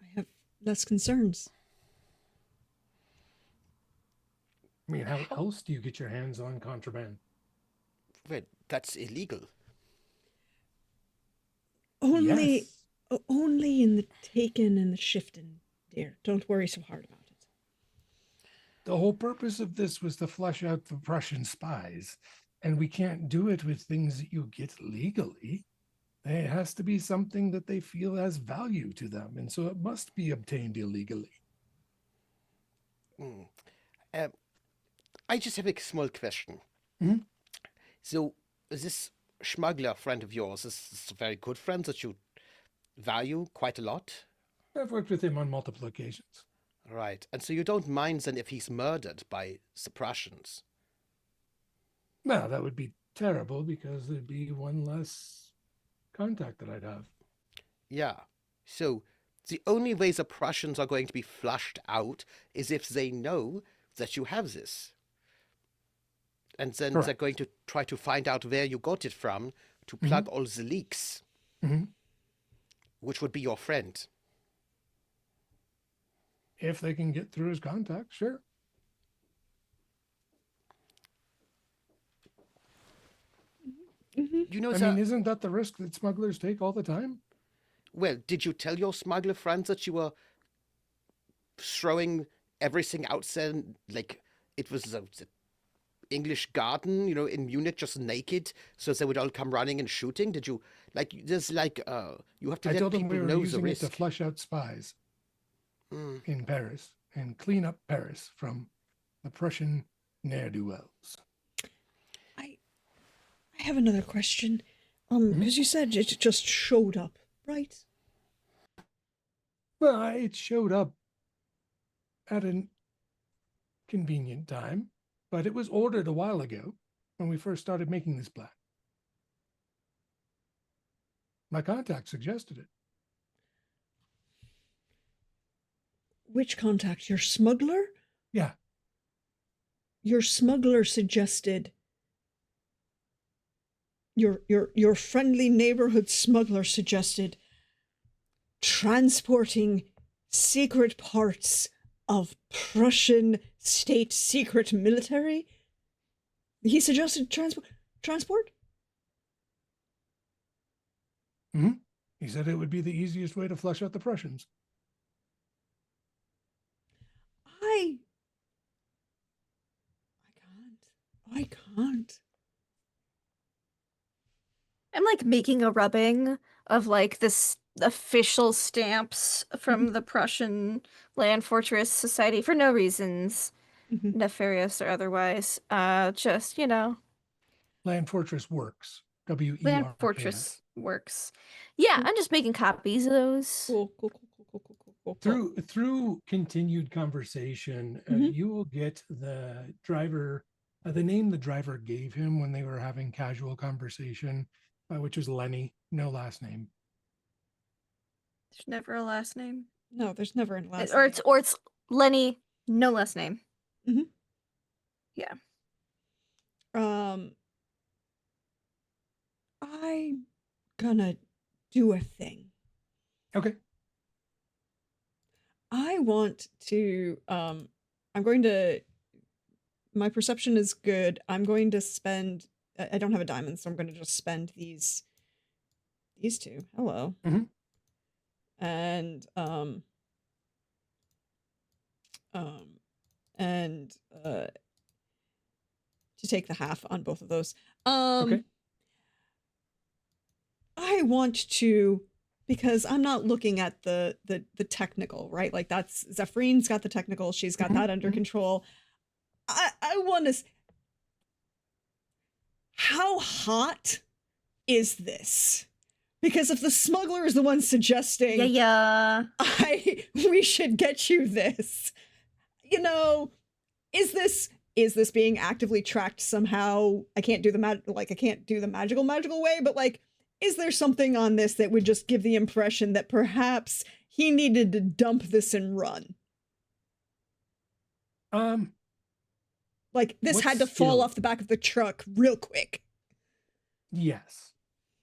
I have less concerns. I mean, how else do you get your hands on contraband? Well, that's illegal. Only Yes. only in the taken and the shifting, dear. Don't worry so hard about it. The whole purpose of this was to flush out the Prussian spies, and we can't do it with things that you get legally. It has to be something that they feel has value to them, and so it must be obtained illegally. Mm. Um, I just have a small question. Mhm. So, this smuggler friend of yours is a very good friend that you value quite a lot, I've worked with him on multiple occasions. right? And so you don't mind then if he's murdered by the Prussians. Now, that would be terrible because there'd be one less contact that I'd have. Yeah. So the only way the Prussians are going to be flushed out is if they know that you have this. And then they're Correct. going to try to find out where you got it from to Mhm. plug all the leaks, Mhm. which would be your friend. If they can get through his contact, sure. Mm-hmm. You know I mean, the isn't that the risk that smugglers take all the time? well, did you tell your smuggler friends that you were throwing everything out there like it was the English garden, in Munich, just naked, so they would all come running and shooting? Did you you have to I let told them people we were know the using it to risk. flush out spies Mm. in Paris and clean up Paris from the Prussian ne'er-do-wells. I I have another question. Mhm. Because you said it just showed up, right? Well, it showed up at a convenient time, but it was ordered a while ago when we first started making this plan. My contact suggested it. Which contact? Your smuggler? Yeah, Your smuggler suggested your friendly neighborhood smuggler suggested transporting secret parts of Prussian state secret military. He suggested transport. hmm he said it would be the easiest way to flush out the Prussians. I I can't. I'm like making a rubbing of like this official stamps from the Prussian Land Fortress Society for no reasons, Mhm. nefarious or otherwise. Just, Land Fortress Works. Land WERKS. Fortress works. Yeah, Cool. I'm just making copies of those. Cool, cool, cool, cool, cool, cool, cool, cool, cool. Through continued conversation, Mhm. you will get the driver, the name the driver gave him when they were having casual conversation, which was Lenny, no last name. There's never a last name. No, there's never a last Or name. it's Lenny, no last name. Mhm. Yeah. I'm gonna do a thing. Okay. I want to I'm going to my perception is good. I'm going to spend I don't have a diamond, so I'm going to just spend these two. Hello. Mhm. And um and to take the half on both of those. Okay. I want to, because I'm not looking at the technical, right? Like that's Zephrine's got the technical, she's got that under control. I want to. How hot is this? Because if the smuggler is the one suggesting, Yeah. we should get you this, is this being actively tracked somehow? I can't do the magical way, but like, is there something on this that would just give the impression that perhaps he needed to dump this and run? Like this had to fall off the back of the truck real quick. Yes.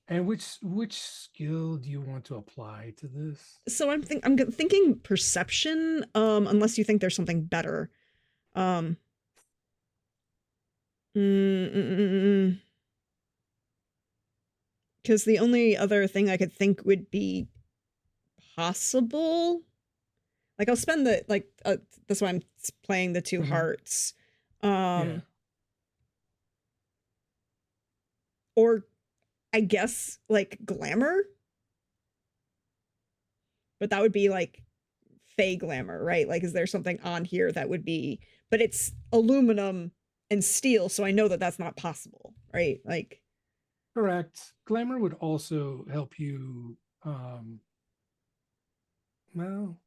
And which skill do you want to apply to this? So I'm thinking perception, unless you think there's something better. Because the only other thing I could think would be possible. Like I'll spend that's why I'm playing the 2 hearts. Yeah. Or I guess like glamour. But that would be like fey glamour, right? Like, is there something on here that would be, but it's aluminum and steel, so I know that that's not possible, right? Like, correct. Glamour would also help you. Well,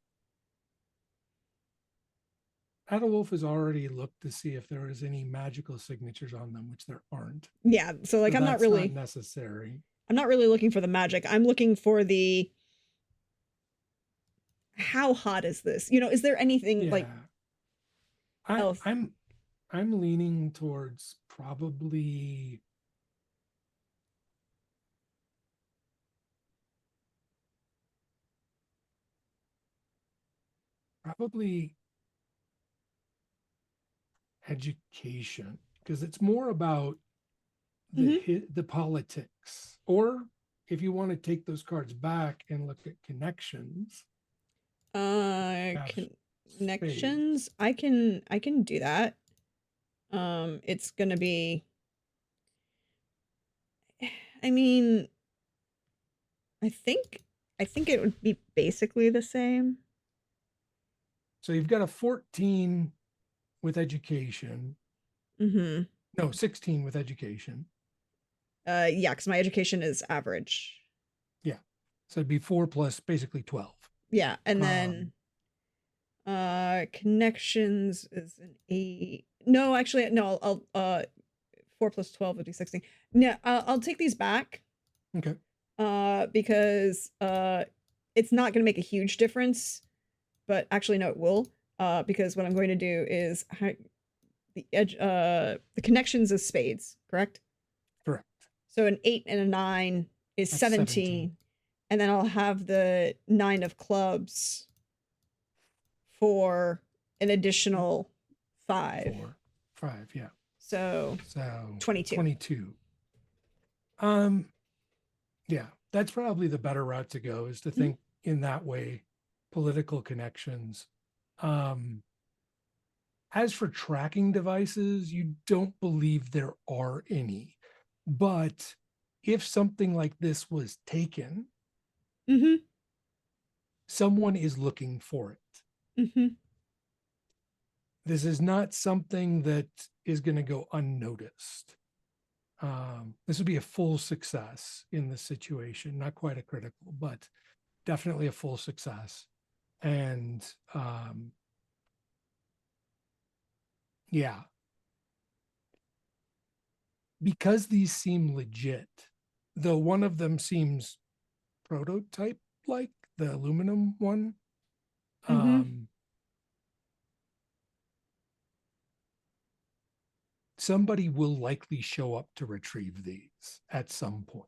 Adolf has already looked to see if there was any magical signatures on them, which there aren't. yeah. So like, So I'm not really necessary. I'm not really looking for the magic. I'm looking for the, how hot is this? Is there anything like else? I'm leaning towards probably education, because it's more about the politics. Or if you want to take those cards back and look at connections. Connections. I can do that. It's gonna be, I mean, I think it would be basically the same. So you've got a 14 with education. Mm-hmm. No, 16 with education. Yeah, because my education is average. Yeah. So it'd be 4 plus basically 12. Yeah, and then connections is an 8. No, actually, no, I'll 4 plus 12 would be 16. No, I'll take these back. Okay. Because it's not going to make a huge difference, but actually no, it will. Because what I'm going to do is the connections is spades, correct? Correct. So an 8 and a 9 is 17. And then I'll have the 9 of clubs for an additional 5. 5, yeah. So 22. 22. Yeah, that's probably the better route to go, is to think in that way, political connections. As for tracking devices, you don't believe there are any. But if something like this was taken, someone is looking for it. Mm-hmm. This is not something that is going to go unnoticed. This would be a full success in this situation, not quite a critical, but definitely a full success. And yeah, because these seem legit, though one of them seems prototype like the aluminum one. Somebody will likely show up to retrieve these at some point.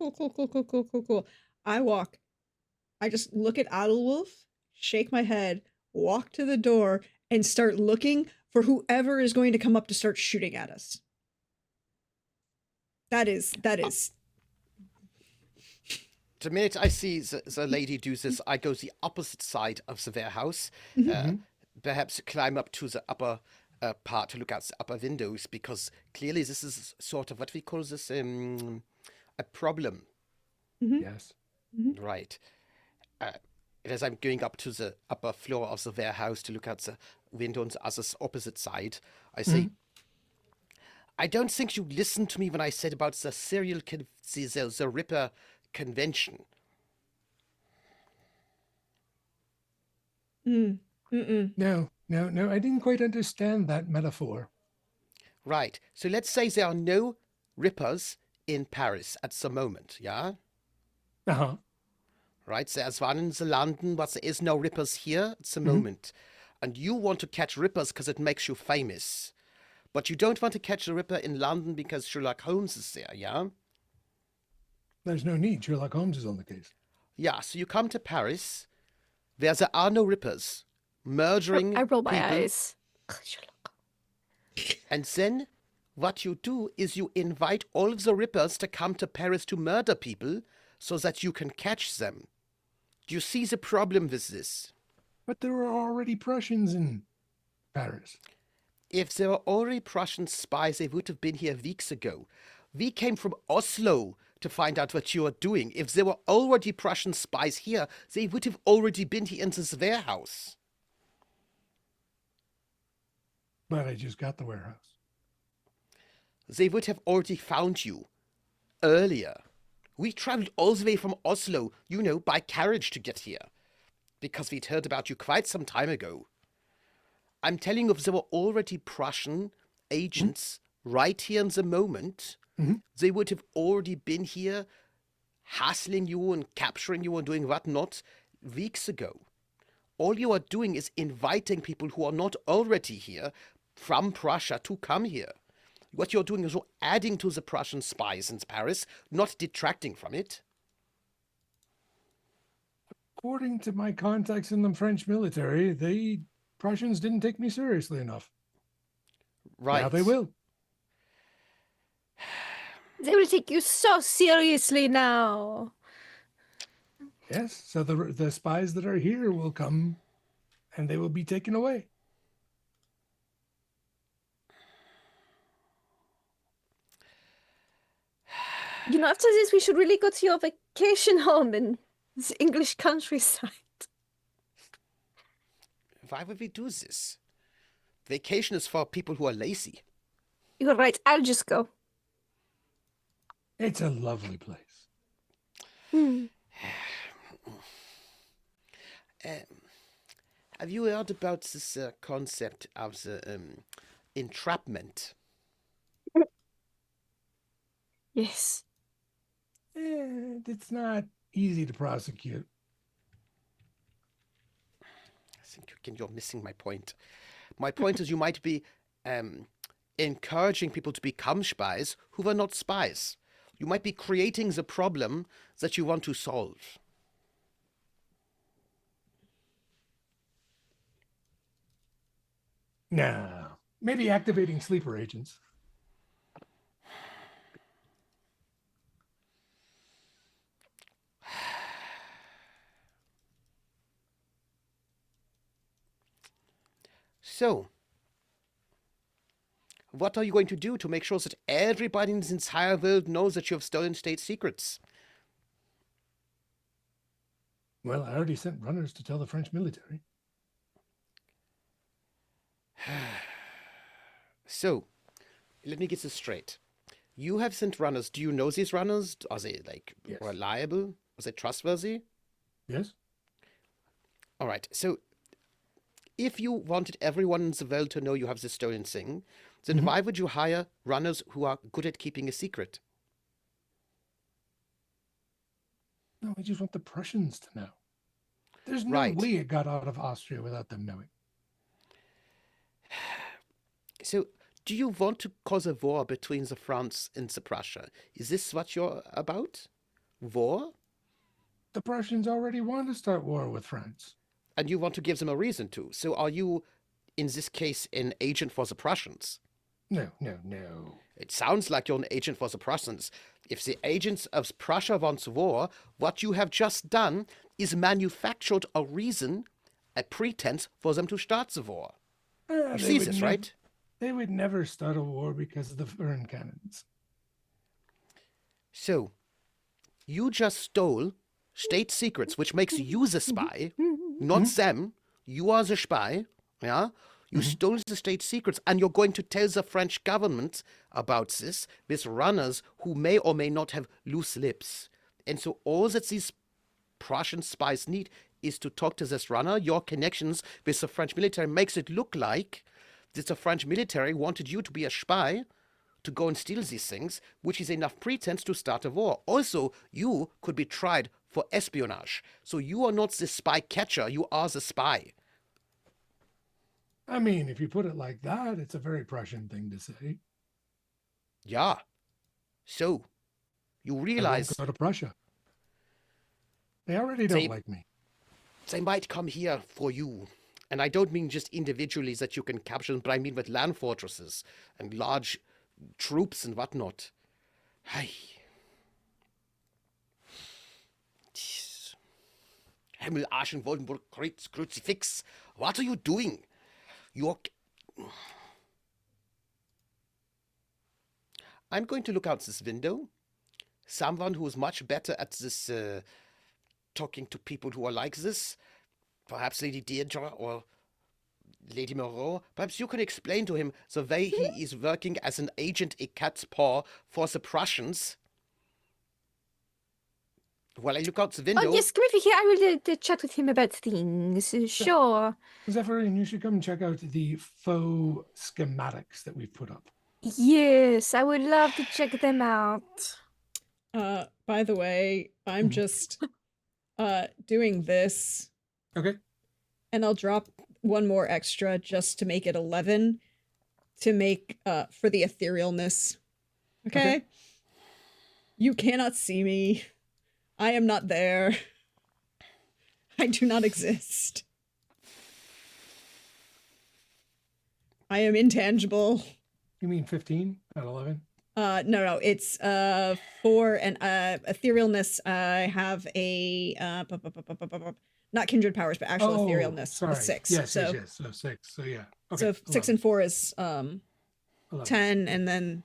Cool. I just look at Adelwolf, shake my head, walk to the door, and start looking for whoever is going to come up to start shooting at us. That is. The minute I see the lady do this, I go the opposite side of the warehouse. Perhaps climb up to the upper part to look out the upper windows, because clearly this is sort of what we call this a problem. Yes. Right. As I'm going up to the upper floor of the warehouse to look out the window on the other opposite side, I say, I don't think you listened to me when I said about the the Ripper convention. No, I didn't quite understand that metaphor. Right. So let's say there are no Rippers in Paris at the moment, yeah? Uh-huh. Right, there's one in the London, but there is no Rippers here at the moment. And you want to catch Rippers because it makes you famous. But you don't want to catch a Ripper in London because Sherlock Holmes is there, yeah? There's no need. Sherlock Holmes is on the case. Yeah, so you come to Paris, where there are no Rippers, murdering I roll my people. eyes. And then what you do is you invite all of the Rippers to come to Paris to murder people so that you can catch them. Do you see the problem with this? But there were already Prussians in Paris. If there were already Prussian spies, they would have been here weeks ago. We came from Oslo to find out what you are doing. If there were already Prussian spies here, they would have already been here in this warehouse. But I just got the warehouse. They would have already found you earlier. We traveled all the way from Oslo, by carriage to get here, because we'd heard about you quite some time ago. I'm telling you, if there were already Prussian agents right here in the moment, they would have already been here hassling you and capturing you and doing whatnot weeks ago. All you are doing is inviting people who are not already here from Prussia to come here. What you're doing is you're adding to the Prussian spies in Paris, not detracting from it. According to my contacts in the French military, the Prussians didn't take me seriously enough. Right. Now they will. They will take you so seriously now. Yes, so the spies that are here will come and they will be taken away. After this, we should really go to your vacation home in the English countryside. Why would we do this? Vacation is for people who are lazy. You're right, I'll just go. It's a lovely place. Have you heard about this concept of the entrapment? Yes. It's not easy to prosecute. I think you're missing my point. My point is you might be encouraging people to become spies who were not spies. You might be creating the problem that you want to solve. No, maybe activating sleeper agents. So, what are you going to do to make sure that everybody in this entire world knows that you have stolen state secrets? Well, I already sent runners to tell the French military. So, let me get this straight. You have sent runners. Do you know these runners? Are they, like, Yes. reliable? Are they trustworthy? Yes? All right. So, if you wanted everyone in the world to know you have this stolen thing, then why would you hire runners who are good at keeping a secret? No, I just want the Prussians to know. There's no Right. way it got out of Austria without them knowing. So, do you want to cause a war between the France and the Prussia? Is this what you're about? War? The Prussians already want to start war with France. And you want to give them a reason to. So, are you, in this case, an agent for the Prussians? No, no, no. It sounds like you're an agent for the Prussians. If the agents of Prussia wants war, what you have just done is manufactured a reason, a pretense for them to start the war. You They see would this, nev- right? They would never start a war because of the Fern cannons. So, you just stole state secrets, which makes you the spy, not them. You are the spy, yeah? You stole the state secrets, and you're going to tell the French government about this with runners who may or may not have loose lips. And so all that these Prussian spies need is to talk to this runner. Your connections with the French military makes it look like that the French military wanted you to be a spy to go and steal these things, which is enough pretense to start a war. Also, you could be tried for espionage. So you are not the spy catcher, you are the spy. I mean, if you put it like that, it's a very Prussian thing to say. Yeah. So, you I won't realize go to Prussia. They already don't They- like me. they might come here for you. And I don't mean just individually that you can capture them, but I mean with land fortresses and large troops and whatnot. Hey. Jeez. Himmel, Arsch, Woldenburg, Crucifix. What are you doing? You're... I'm going to look out this window. Someone who is much better at this, talking to people who are like this. Perhaps Lady Deirdre or Lady Moreau. Perhaps you can explain to him the way he is working as an agent a cat's paw for the Prussians. While I look out the window. Oh, yes, come over here. I will chat with him about things. Sure. Zephyrin, you should come check out the faux schematics that we've put up. Yes, I would love to check them out. By the way, I'm just doing this, Okay. and I'll drop one more extra just to make it 11 to make for the etherealness. Okay? You cannot see me. I am not there. I do not exist. I am intangible. You mean 15 at 11? No, it's 4 and etherealness. I have a not kindred powers, but actual etherealness sorry. with 6. Yes, so, yes. So 6. So yeah. Okay. so 6 and 4 is 11. 10, and then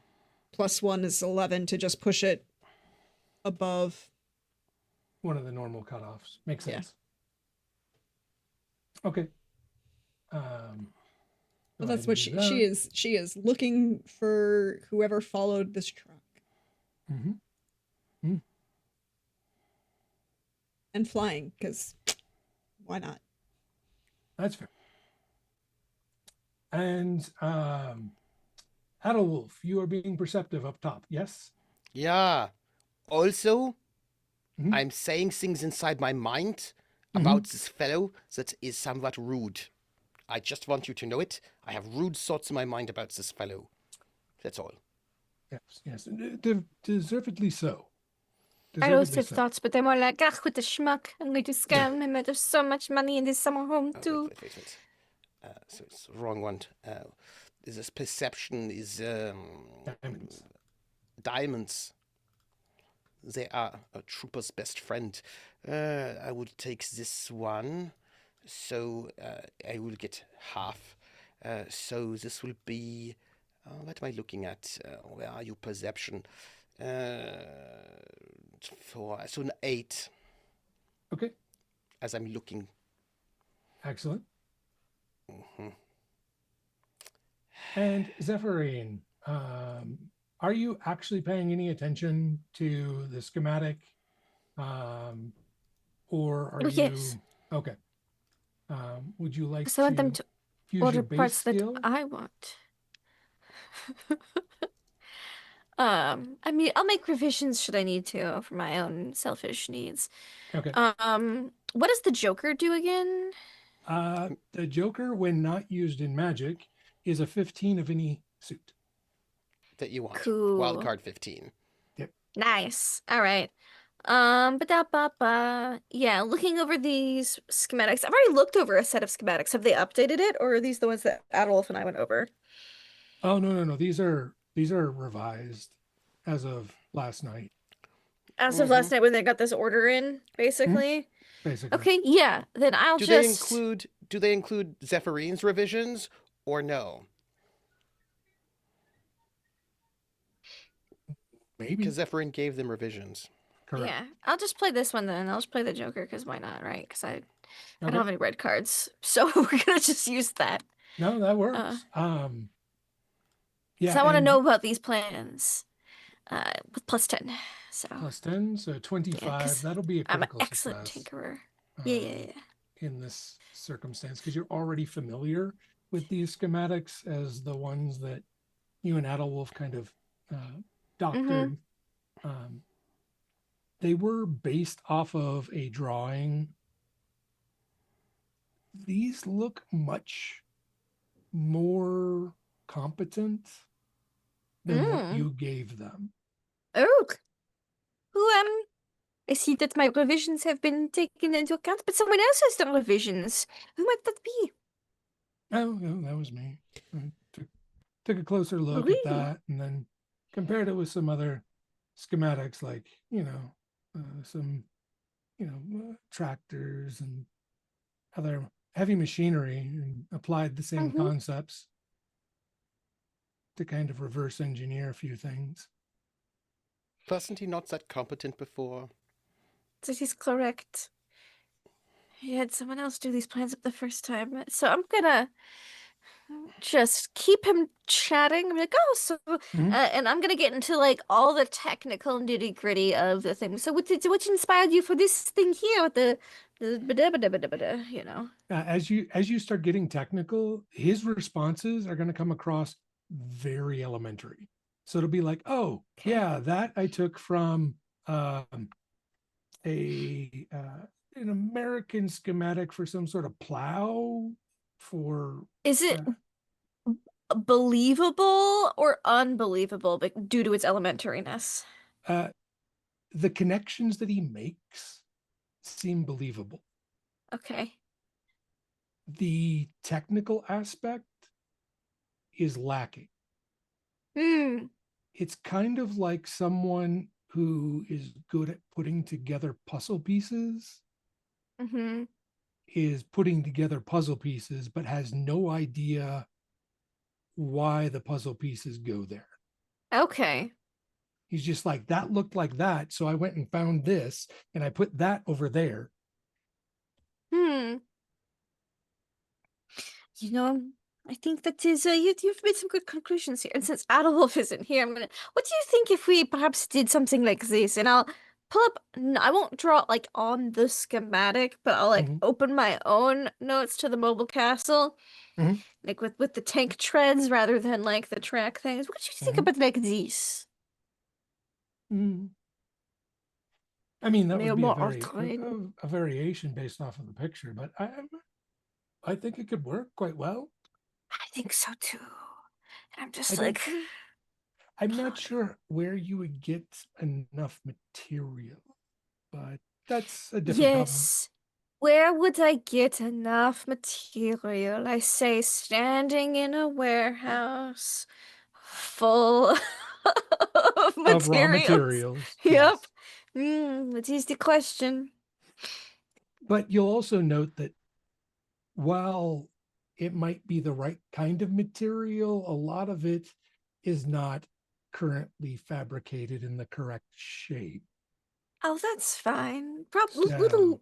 plus 1 is 11 to just push it above. One of the normal cutoffs. Makes Yeah. sense. Okay. Well, that's what she is. She is looking for whoever followed this truck. Mm-hmm. And flying, because why not? That's fair. And Adolwolf, you are being perceptive up top, yes? Yeah. Also, Mhm. I'm saying things inside my mind about this fellow that is somewhat rude. I just want you to know it. I have rude thoughts in my mind about this fellow. That's all. Yes. Deservedly so. I also Deservedly have so. thoughts, but they're more like, ah, what the schmuck. I'm going to scam him out of so much money in this summer home, Oh, too. wait. So it's the wrong one. This perception is Diamonds. diamonds. They are a trooper's best friend. I will take this one. So I will get half. So this will be... what am I looking at? Where are you? Perception. 4. So an 8. Okay. as I'm looking. Excellent. Mhm. And Zephyrine, are you actually paying any attention to the schematic? Or are Oh, yes. you okay? Would you like So I want them to to use order your base parts that skill? I want. I mean, I'll make revisions should I need to for my own selfish needs. Okay. What does the Joker do again? The Joker, when not used in Magic, is a 15 of any suit. That you want. Cool. Wildcard 15. Yep. Nice. All right. Yeah, looking over these schematics. I've already looked over a set of schematics. Have they updated it, or are these the ones that Adolf and I went over? Oh no. These are revised as of last night. As of Hmm. last night when they got this order in, Mhm. basically. Basically. Okay, yeah. Then I'll Do they just include Zephyrines revisions or no? Maybe. Because Zephyrin gave them revisions. Correct. yeah, I'll just play this one then. I'll just play the Joker because why not, right? Because I don't Okay. have any red cards, so we're gonna just use that. No, that Uh, works. because Yeah, I want to and know about these plans. With +10. So plus 10, so yeah, 25. because That'll be a I'm an critical excellent success. tinkerer. Yeah. In this circumstance because you're already familiar with these schematics as the ones that you and Adolwolf kind of Mm-hmm. doctored. Um, they were based off of a drawing. These look much more competent than what Mm. you gave them. Oh, who I see that my revisions have been taken into account, but someone else has done revisions. Who might that be? Oh, no, that was me. I took a closer look at Really? that and then compared it with some other schematics like, some tractors and other heavy machinery and applied the same Mm-hmm. concepts to kind of reverse engineer a few things. Wasn't he not that competent before? That is correct. He had someone else do these plans up the first time, so I'm gonna just keep him chatting. I'm like, oh, so, Mhm. and I'm gonna get into like all the technical nitty gritty of the thing. So, what inspired you for this thing here with the bada, you know? As you start getting technical, his responses are going to come across very elementary. So it'll be like, oh Okay. yeah, that I took from a an American schematic for some sort of plow for Is it uh, believable or unbelievable due to its elementariness? uh, the connections that he makes seem believable. Okay. The technical aspect is lacking. Hmm. It's kind of like someone who is good at putting together puzzle pieces Mm-hmm. is putting together puzzle pieces, but has no idea why the puzzle pieces go there. Okay. He's just like, that looked like that. So I went and found this and I put that over there. Hmm. You know, I think that is you've made some good conclusions here. And since Adolf isn't here, I'm gonna. What do you think if we perhaps did something like this? And I'll pull up. I won't draw like on the schematic, but I'll like Mm-hmm. open my own notes to the mobile castle, Mm-hmm. like with the tank treads rather than like the track things. What do you think Mm-hmm. about like this? Mm-hmm. I mean, that would Maybe be more train. a variation based off of the picture, but I think it could work quite well. I think so too. And I'm I just don't like, I'm not sure where you would get enough material, but that's a different problem. yes. Where would I get enough material? I say, standing in a warehouse full of Of raw materials. materials, Yep. yes. That is the question. But you'll also note that while it might be the right kind of material, a lot of it is not currently fabricated in the correct shape. Oh, that's fine. So,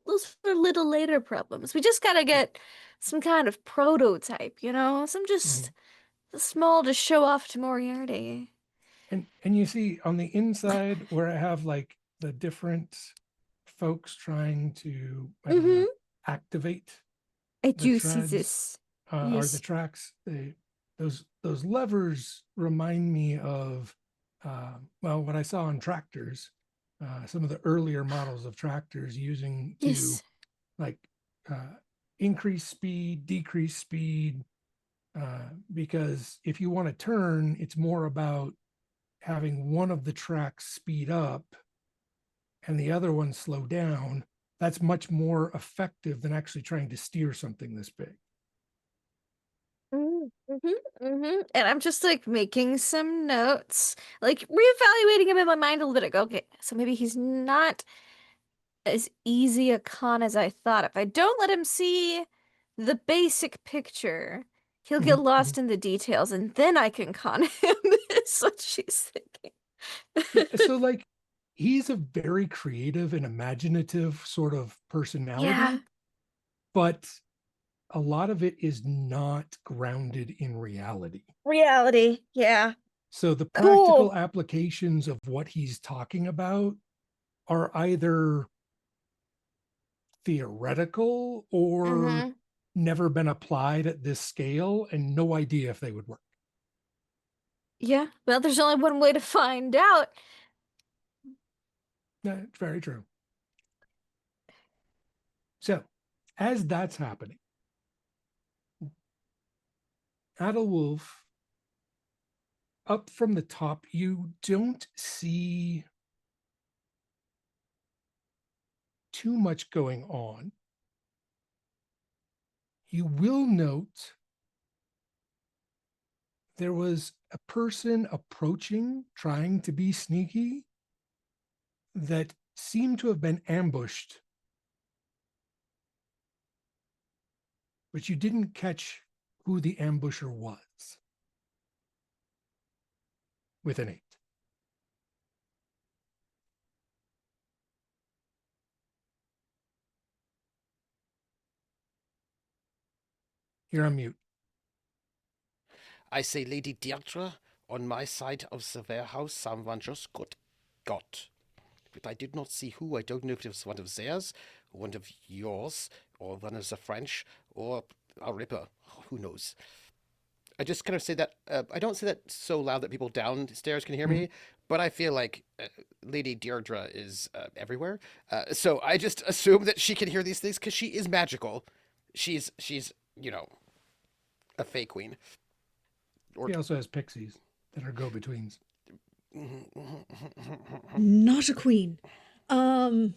Those are little later problems. We just gotta get some kind of prototype, some mhm. just small to show off to Moriarty. And you see on the inside where I have like the different folks trying to, I don't Mm-hmm. know, activate I the do see treads this. or the Yes. tracks. Those levers remind me of well, what I saw on tractors, some of the earlier models of tractors using to Yes. like uh, increase speed, decrease speed, because if you want to turn, it's more about having one of the tracks speed up and the other one slow down. That's much more effective than actually trying to steer something this big. Mm-hmm. Mm-hmm. And I'm just like making some notes, like reevaluating him in my mind a little bit. Like, okay, so maybe he's not as easy a con as I thought. If I don't let him see the basic picture, he'll get Mhm, lost mhm. in the details, and then I can con him. Is what she's Yeah, thinking. so like he's a very creative and imaginative sort of Yeah, personality, but a lot of it is not grounded in reality. reality. Yeah. So the practical Cool. applications of what he's talking about are either theoretical or Mm-hmm. never been applied at this scale and no idea if they would work. Yeah. Well, there's only one way to find out. That's very true. So, as that's happening, Adolwolf, up from the top, you don't see too much going on. You will note there was a person approaching, trying to be sneaky, that seemed to have been ambushed, but you didn't catch who the ambusher was with an 8. You're on mute. I say, Lady Deirdre, on my side of the warehouse, someone just got. But I did not see who. I don't know if it was one of theirs, or one of yours, or one of the French, or a Ripper. Who knows? I just kind of say that. I don't say that so loud that people downstairs can hear Mhm. me, but I feel like Lady Deirdre is everywhere. So I just assume that she can hear these things because she is magical. She's a fake queen. Or He also has pixies that are go-betweens. Not a queen. Um,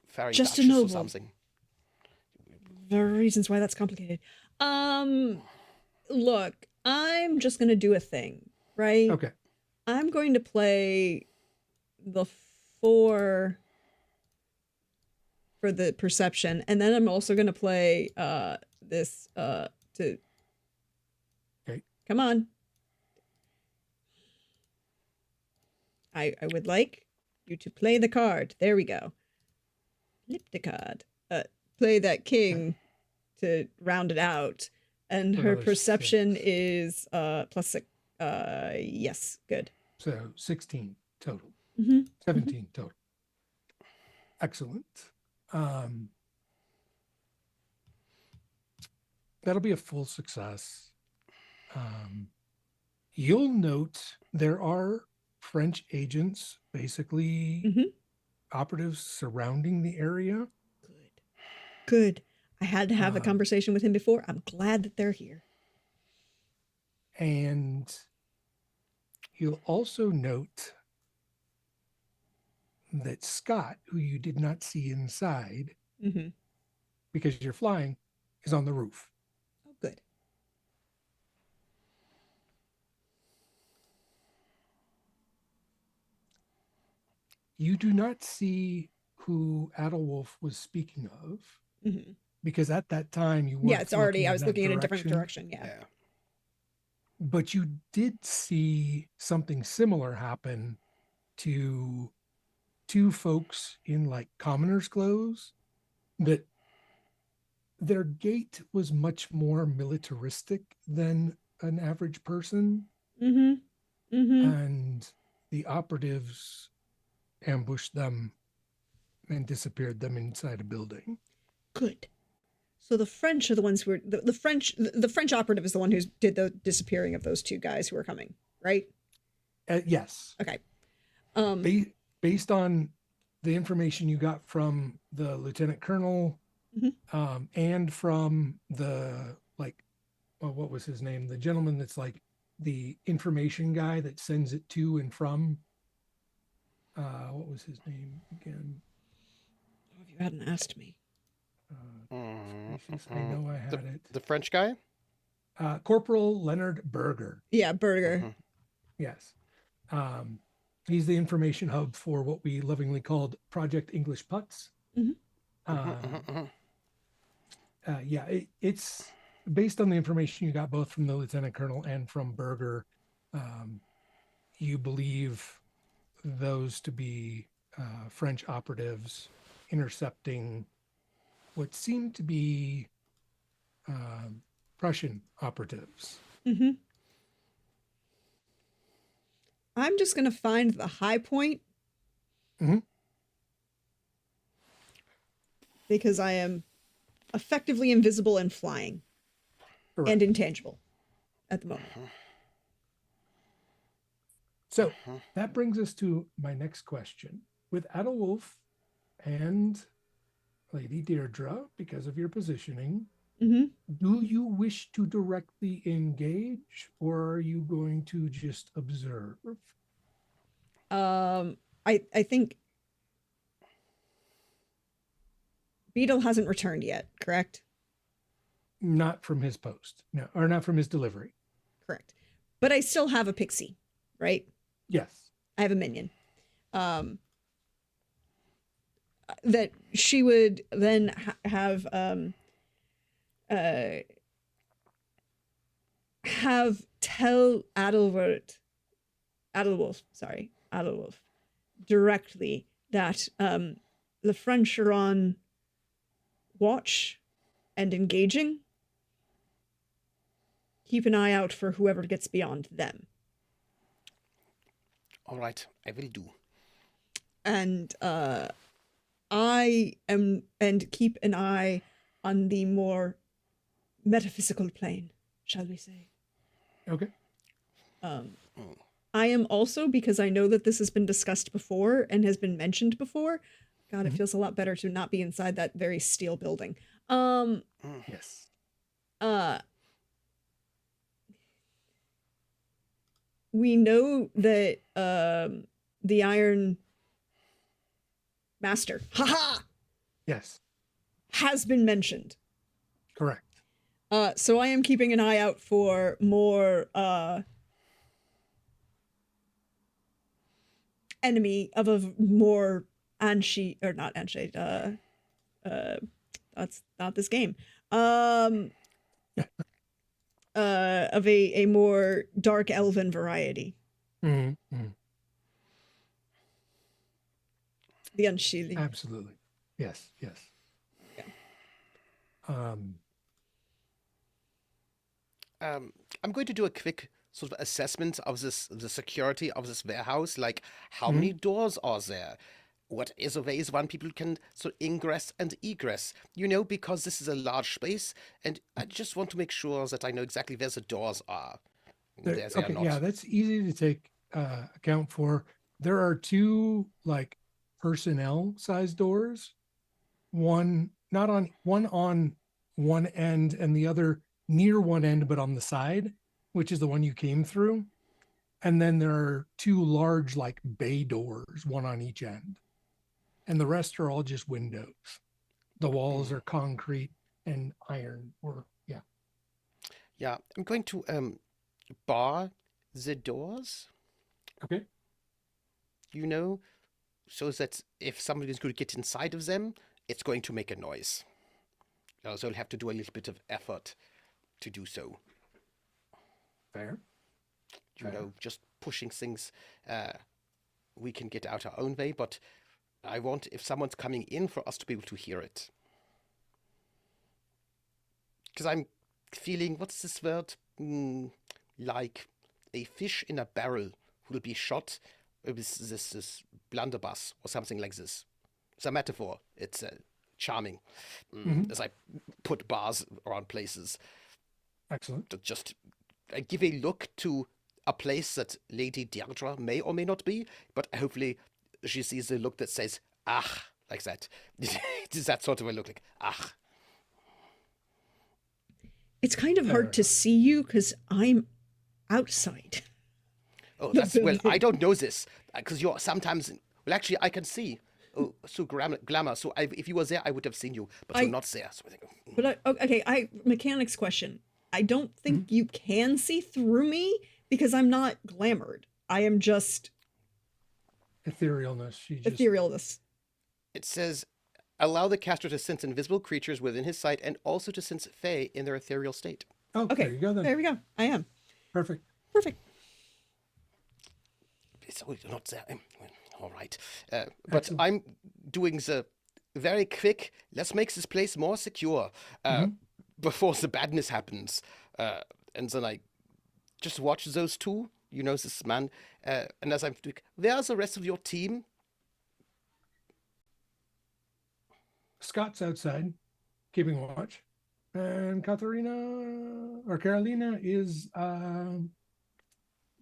fairy just a duchess or noble. something. There are reasons why that's complicated. Um, Look, I'm just gonna do a thing, right? Okay. I'm going to play the 4 for the perception, and then I'm also gonna play this to Okay. come on. I would like you to play the card. There we go. Flip the card. Play that king to round it out. And For her another 6. perception is +6. Yes, good. So 16 total. Mm-hmm. 17 total. Excellent. Um, that'll be a full success. You'll note there are French agents, basically Mm-hmm. operatives surrounding the area. Good. Good. I had to have a Um, conversation with him before. I'm glad that they're here. and you'll also note that Scott, who you did not see inside Mm-hmm. because you're flying, is on the roof. Oh, good. You do not see who Adolwolf was speaking of Mm-hmm. because at that time you Yeah, weren't it's already, looking I in was that looking in a different direction. direction. Yeah. Yeah. But you did see something similar happen to two folks in like commoner's clothes that their gait was much more militaristic than an average person. Mm-hmm. Mm-hmm. And the operatives ambushed them and disappeared them inside a building. Good. So the French are the ones who were the French operative is the one who did the disappearing of those two guys who were coming, right? Yes. Okay. Based on the information you got from the lieutenant colonel, and from the what was his name? The gentleman that's like the information guy that sends it to and from. What was his name again? Oh, if you hadn't asked me. I know I had it. The French guy? Corporal Leonard Berger. Yeah, Burger. Yes. He's the information hub for what we lovingly called Project English Putts. It's based on the information you got both from the lieutenant colonel and from Berger. You believe those to be French operatives intercepting what seemed to be Prussian operatives. I'm just gonna find the high point because I am effectively invisible and flying. Correct. And intangible at the moment. So that brings us to my next question. With Adelwulf and Lady Deirdre, because of your positioning, do you wish to directly engage, or are you going to just observe? I think Beetle hasn't returned yet, correct? Not from his post, no, or not from his delivery. Correct. But I still have a pixie, right? Yes. I have a minion. That she would then have tell Adelwulf directly that the French are on watch and engaging. Keep an eye out for whoever gets beyond them. All right, I will do. And and keep an eye on the more metaphysical plane, shall we say. Okay. I am also, because I know that this has been discussed before and has been mentioned before. God, it feels a lot better to not be inside that very steel building. Yes. We know that the Iron Master, Yes. has been mentioned. Correct. So I am keeping an eye out for more enemy of a more Anshi, or not Anshi, that's not this game. Of a more dark elven variety. The Unshielding. Absolutely. Yes. Yes. Yeah. I'm going to do a quick sort of assessment of the security of this warehouse. Like, how many doors are there? What is the ways one people can sort of ingress and egress? Because this is a large space, and I just want to make sure that I know exactly where the doors are. They are not. Yeah, that's easy to take account for. There are two like personnel size doors. One on one end and the other near one end, but on the side, which is the one you came through. And then there are two large like bay doors, one on each end. And the rest are all just windows. The walls are concrete and iron, Yeah, I'm going to bar the doors. Okay. So that if somebody is going to get inside of them, it's going to make a noise. So you'll have to do a little bit of effort to do so. Fair. Just pushing things we can get out our own way, but I want, if someone's coming in, for us to be able to hear it. Because I'm feeling, what's this word? Like a fish in a barrel will be shot with this blunderbuss or something like this. It's a metaphor. It's charming. As I put bars around places. Excellent. To just give a look to a place that Lady Deirdre may or may not be, but hopefully she sees a look that says, "Ah," like that. Does that sort of a look like, "Ah"? It's kind of Fair hard to enough. see you because I'm outside. Oh, The that's, well, I building. don't know this, because you're sometimes, well, actually, I can see. Oh, so glamour. So if you were there, I would have seen you, but you're not there. So I think, But okay, mechanics question. I don't think Mm-hmm. you can see through me because I'm not glamored. I am just Etherealness. She just etherealness. it says, allow the caster to sense invisible creatures within his sight and also to sense fae in their ethereal state. Oh, Okay, there you go then. there we go. I am Perfect. perfect. So you're not there. All right. But Excellent. I'm doing the very quick, let's make this place more secure before the badness happens. And then I just watch those two, this man. And as I'm doing, where's the rest of your team? Scott's outside, keeping watch, and Carolina is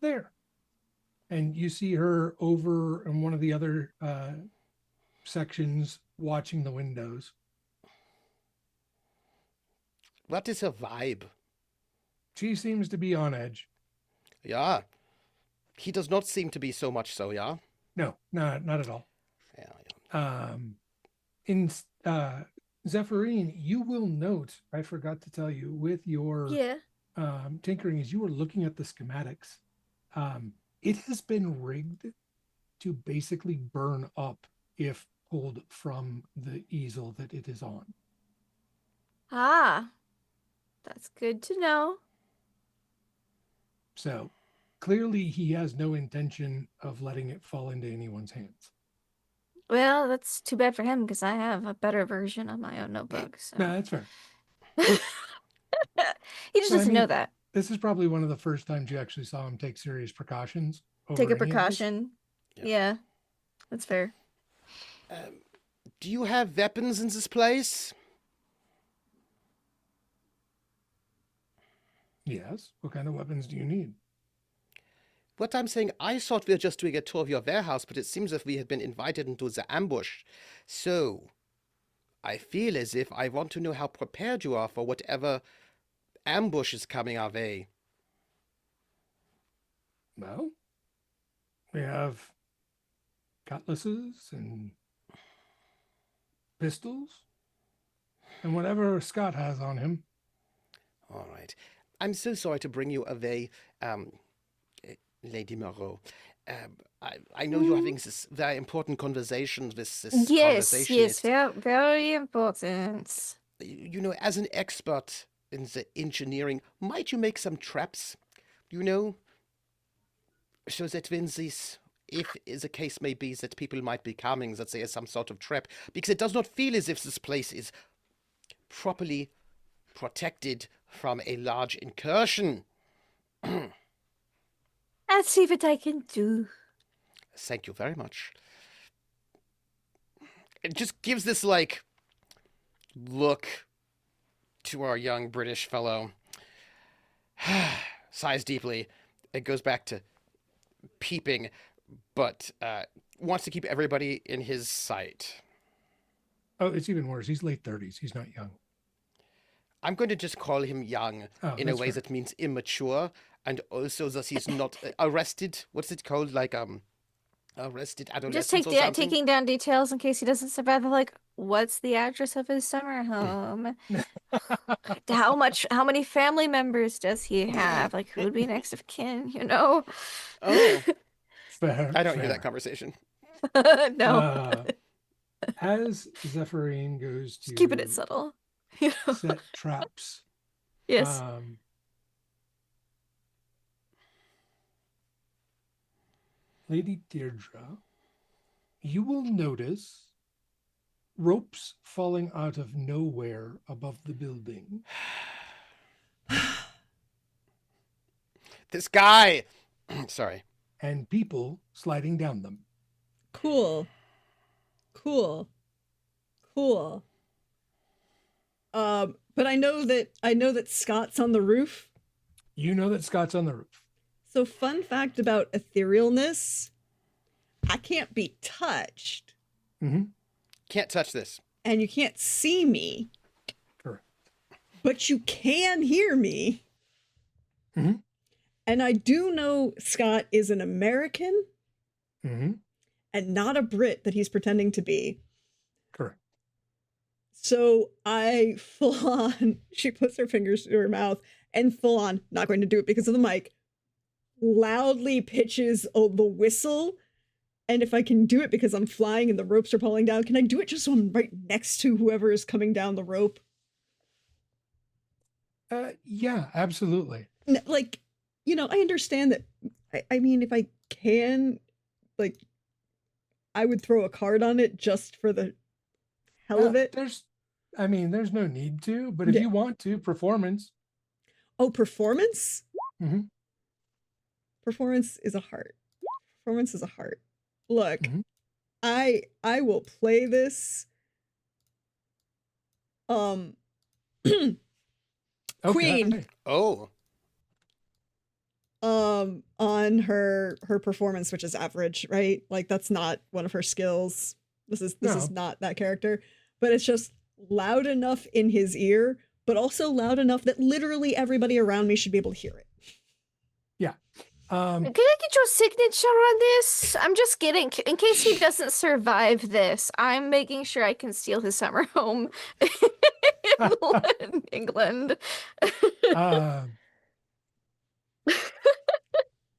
there, and you see her over in one of the other sections watching the windows. What is her vibe? She seems to be on edge. Yeah. He does not seem to be so much so, yeah? No, not at all. Yeah. In Zephyrine, you will note, I forgot to tell you, with your tinkering, as you were looking at the schematics, it has been rigged to basically burn up if pulled from the easel that it is on. Ah, that's good to know. So clearly he has no intention of letting it fall into anyone's hands. Well, that's too bad for him because I have a better version of my own notebook. So No, that's fair. he just So, I doesn't know mean, that. this is probably one of the first times you actually saw him take serious precautions over Take a any of this. precaution. Yeah, that's fair. Do you have weapons in this place? Yes. What kind of weapons do you need? What I'm saying, I thought we were just doing a tour of your warehouse, but it seems as if we had been invited into the ambush. So, I feel as if I want to know how prepared you are for whatever ambush is coming our way. Well, we have cutlasses and pistols and whatever Scott has on him. All right. I'm so sorry to bring you away, Lady Moreau. I know you're having this very important conversation with this Yes, conversationist. very, very important. As an expert in the engineering, might you make some traps? So that when this, if the case may be that people might be coming, that there is some sort of trap, because it does not feel as if this place is properly protected from a large incursion. I'll see what I can do. Thank you very much. It just gives this, look to our young British fellow. Sighs deeply. It goes back to peeping, but wants to keep everybody in his sight. Oh, it's even worse. He's late 30s. He's not young. I'm going to just call him young in a way that means immature, and also that he's not arrested. What's it called? Arrested adolescent Just or something? taking down details in case he doesn't survive. What's the address of his summer home? How many family members does he have? Who would be next of kin, Oh, Fair. I don't hear that conversation. No. As Zephyrine goes to Just keeping it subtle. set traps. Yes. Lady Deirdre you will notice ropes falling out of nowhere above the building. This guy. Sorry. And people sliding down them. Cool. Cool. Cool. But I know that Scott's on the roof. You know that Scott's on the roof. So fun fact about etherealness, I can't be touched. Mm-hmm. Can't touch this. And you can't see me. Correct. But you can hear me. Mm-hmm. And I do know Scott is an American Mm-hmm. and not a Brit that he's pretending to be. Correct. So I full on, she puts her fingers to her mouth and full on, not going to do it because of the mic, loudly pitches the whistle. And if I can do it because I'm flying and the ropes are falling down, can I do it just so I'm right next to whoever is coming down the rope? Yeah, absolutely. Like, you know, I understand that. I mean, if I can, like, I would throw a card on it just for the hell of it. There's no need to, but if Yeah. you want to, performance. Oh, performance? Mm-hmm. Performance is a heart. Performance is a heart. Look, Mhm. I will play this. Queen. Okay. Oh. On her performance, which is average, right? Like that's not one of her skills. This is No. not that character, but it's just loud enough in his ear, but also loud enough that literally everybody around me should be able to hear it. Yeah. Can I get your signature on this? I'm just kidding. In case he doesn't survive this, I'm making sure I can steal his summer home in England.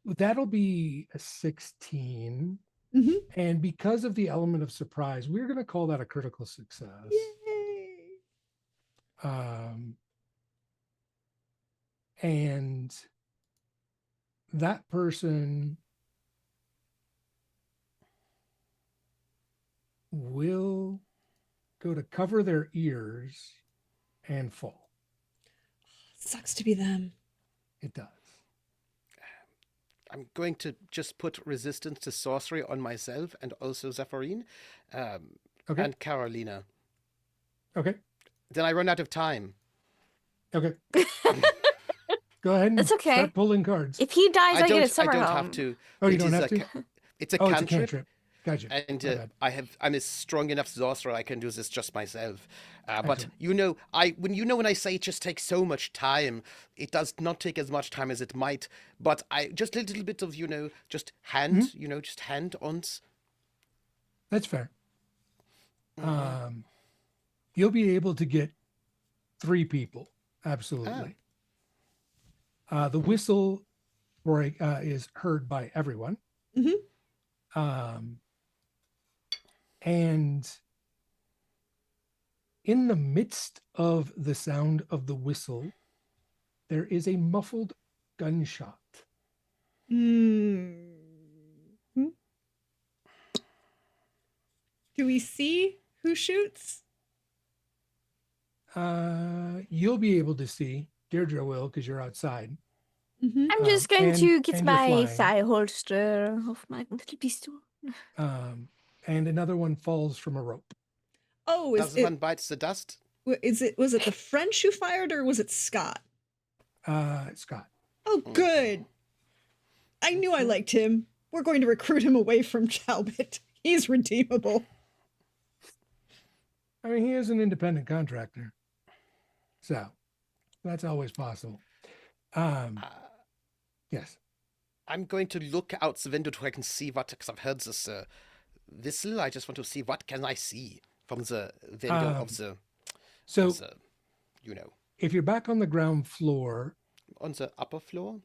That'll be a 16. Mhm. And because of the element of surprise, we're going to call that a critical success. Yay. And that person will go to cover their ears and fall. Sucks to be them. It does. I'm going to just put resistance to sorcery on myself and also Zephyrine Okay. and Carolina. Okay. Then I run out of time. Okay. Go ahead and It's okay. start pulling cards. If he dies, I get a I summer don't home. have to. Oh, you It don't is have a to? ca- It's a Oh, it's a cantrip. cantrip. Gotcha. And My bad. I'm a strong enough sorcerer. I can do this just myself. But Excellent. when I say it just takes so much time, it does not take as much time as it might. But I just a little bit of just hand, Mm-hmm. just hand ons. That's fair. Mhm. You'll be able to get 3 people. Absolutely. The whistle is heard by everyone. Mm-hmm. And in the midst of the sound of the whistle, there is a muffled gunshot. Mm-hmm. Do we see who shoots? You'll be able to see. Deirdre will, because you're outside. Mm-hmm. I'm just going and- to get and you're my flying. thigh holster off my little pistol. And another one falls from a rope. Oh, Does one bites the dust? was it the French who fired or was it Scott? Scott. Oh, good. I knew I liked him. We're going to recruit him away from Talbot. He's redeemable. I mean, he is an independent contractor. So that's always possible. Yes. I'm going to look out the window so I can see because I've heard this whistle. I just want to see what can I see from the window of the, So of the, if you're back on the ground floor, on the upper floor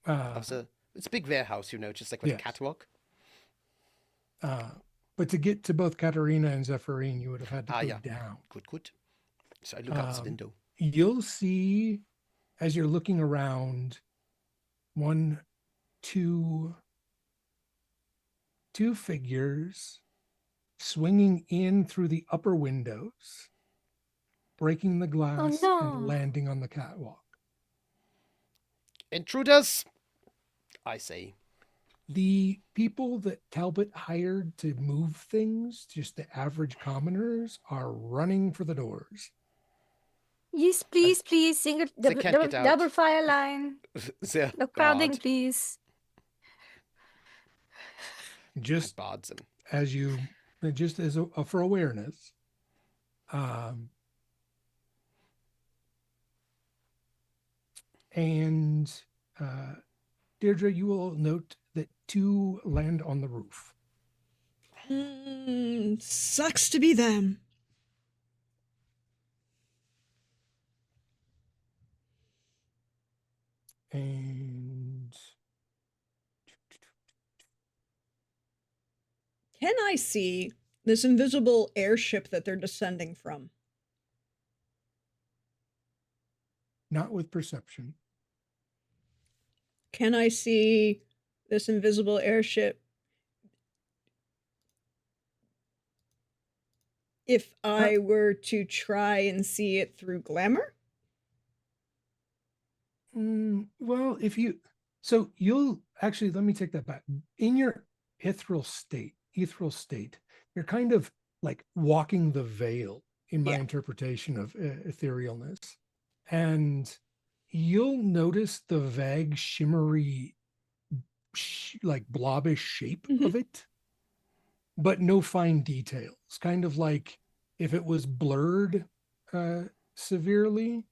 of it's a big warehouse, just like with Yes. a catwalk. but to get to both Katerina and Zephyrine, you would have had to go down. Good. So I look out the window. You'll see, as you're looking around, two figures swinging in through the upper windows, breaking the Oh glass and no. landing on the catwalk. Intruders, I say. The people that Talbot hired to move things, just the average commoners, are running for the doors. Yes, please, single, They can't get out. double fire line. The No crowding, guard please. Just bards him. as you, just as for awareness, and Deirdre, you will note that 2 land on the roof. Sucks to be them. And Can I see this invisible airship that they're descending from? not with perception. Can I see this invisible airship if I were to try and see it through glamour? Well, so you'll actually, let me take that back. In your ethereal state, you're kind of like walking the veil in my interpretation of etherealness. And you'll notice the vague, shimmery, like blobbish shape of it, but no fine details. Kind of like if it was blurred severely,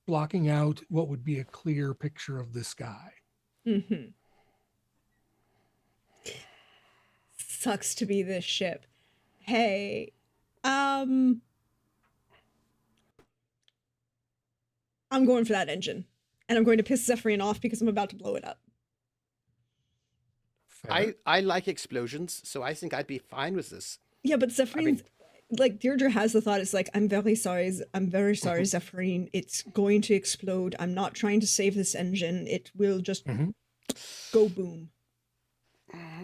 blocking out what would be a clear picture of the sky. Sucks to be this ship. Hey, I'm going for that engine, and I'm going to piss Zephyrin off because I'm about to blow it up. Fair. I like explosions, so I think I'd be fine with this. Yeah, but Zephyrin's like Deirdre has the thought. It's like, I'm very sorry, Zephyrin. It's going to explode. I'm not trying to save this engine. It will just go boom.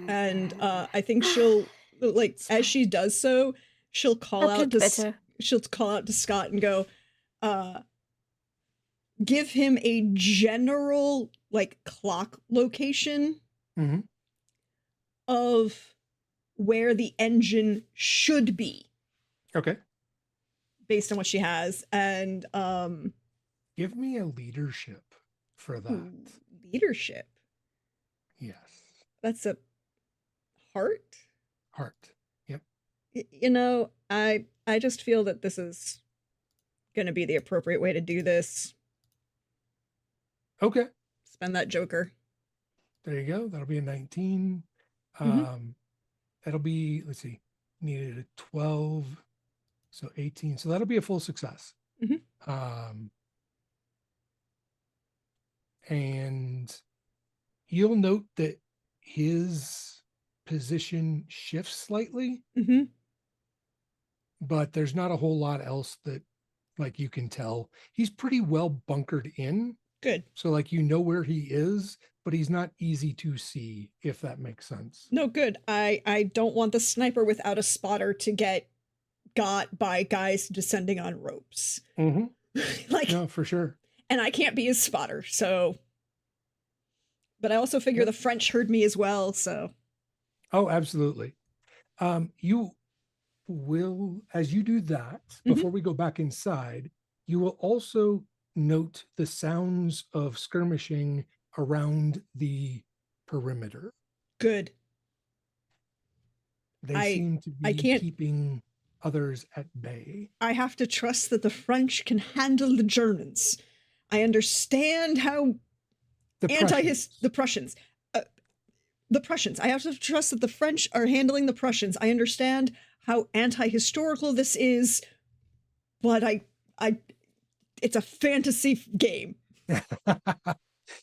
And I think she'll, like, as she does so, she'll call out to Scott and go, give him a general, like, clock location of where the engine should be. Okay. Based on what she has. And give me a leadership for that. Leadership. Yes. That's a heart. Yep. You know, I just feel that this is going to be the appropriate way to do this. Okay. Spend that joker. There you go. That'll be a 19. That'll be, let's see, needed a 12, so 18. So that'll be a full success. And you'll note that his position shifts slightly, but there's not a whole lot else that, like, you can tell. He's pretty well bunkered in. Good. So, like, you know where he is, but he's not easy to see, if that makes sense. No, good. I don't want the sniper without a spotter to get got by guys descending on ropes. Like, no, for sure. And I can't be his spotter, so. But I also figure the French heard me as well, so. Oh, absolutely. You will, as you do that, before we go back inside, you will also note the sounds of skirmishing around the perimeter. Good. They seem to be keeping others at bay. I have to trust that the French can handle the Germans. I understand how the Prussians. The Prussians. I have to trust that the French are handling the Prussians. I understand how anti-historical this is, but it's a fantasy game.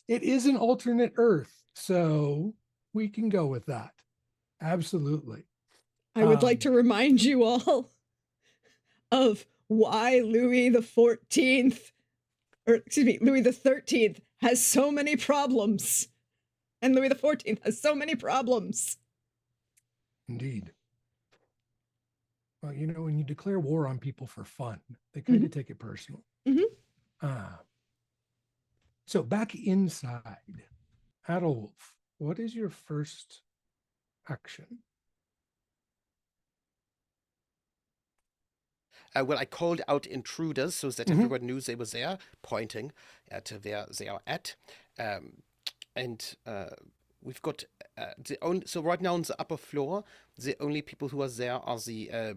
It is an alternate Earth, so we can go with that. Absolutely. I would like to remind you all of why Louis the 13th has so many problems. And Louis the 14th has so many problems. Indeed. Well, when you declare war on people for fun, they kind of take it personal. So back inside, Adolf, what is your first action? Well, I called out intruders so that everyone knew they were there, pointing at where they are at. And we've got so right now on the upper floor, the only people who are there are the.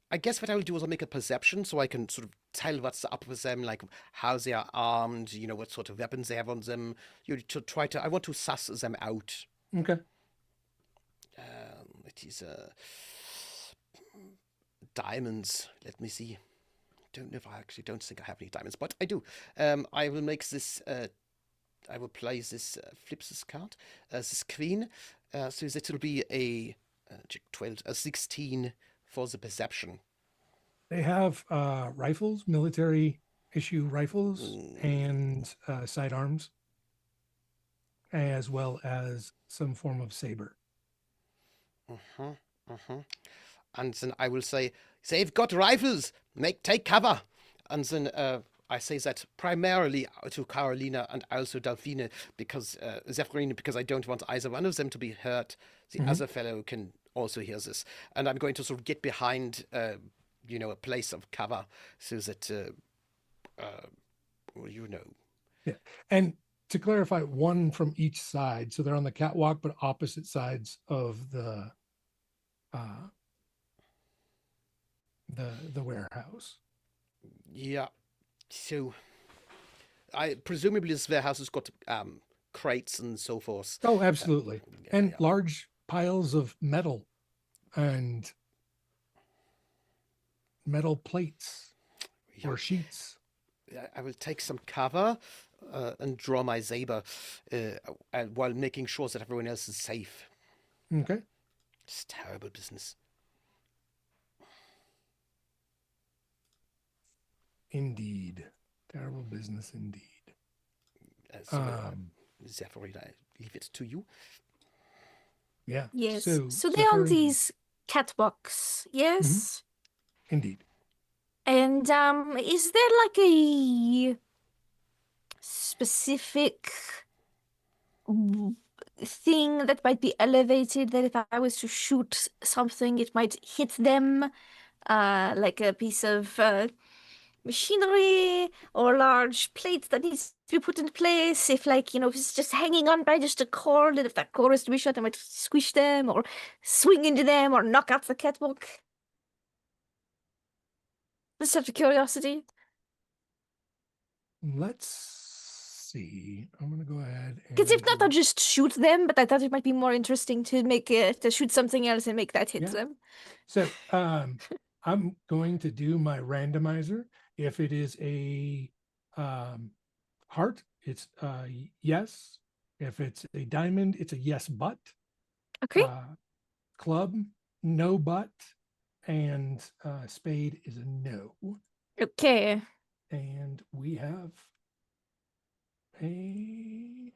I guess what I will do is I'll make a perception so I can sort of tell what's up with them, like how they are armed, what sort of weapons they have on them. I want to suss them out. Okay. It is diamonds. Let me see. Don't know if I actually don't think I have any diamonds, but I do. I will make this. I will play this. Flip this card. This queen. So that it'll be a 12, a 16 for the perception. They have rifles, military issue rifles, and sidearms, as well as some form of saber. And then I will say, they've got rifles. Take cover. And then I say that primarily to Carolina and also Delphine, because Zephyrine, because I don't want either one of them to be hurt. The other fellow can also hear this. And I'm going to sort of get behind, a place of cover so that, Yeah. And to clarify, one from each side. So they're on the catwalk, but opposite sides of the warehouse. Yeah. So presumably this warehouse has got crates and so forth. Oh, absolutely. And large piles of metal and metal plates or sheets. I will take some cover and draw my saber while making sure that everyone else is safe. Okay. It's terrible business. Indeed. Terrible business indeed. Zephyrine, I leave it to you. Yeah. Yes. So they're on these catwalks, yes? Indeed. And is there like a specific thing that might be elevated that if I was to shoot something, it might hit them? Like a piece of machinery or large plate that needs to be put in place. If if it's just hanging on by just a cord, and if that cord is to be shut, I might squish them or swing into them or knock out the catwalk. Just out of curiosity. Let's see. I'm going to go ahead and... Because if not, I'll just shoot them, but I thought it might be more interesting to to shoot something else and make that hit them. So I'm going to do my randomizer. If it is a heart, it's yes. If it's a diamond, it's a yes, but. Okay. Club, no, but. And spade is a no. Okay. And we have a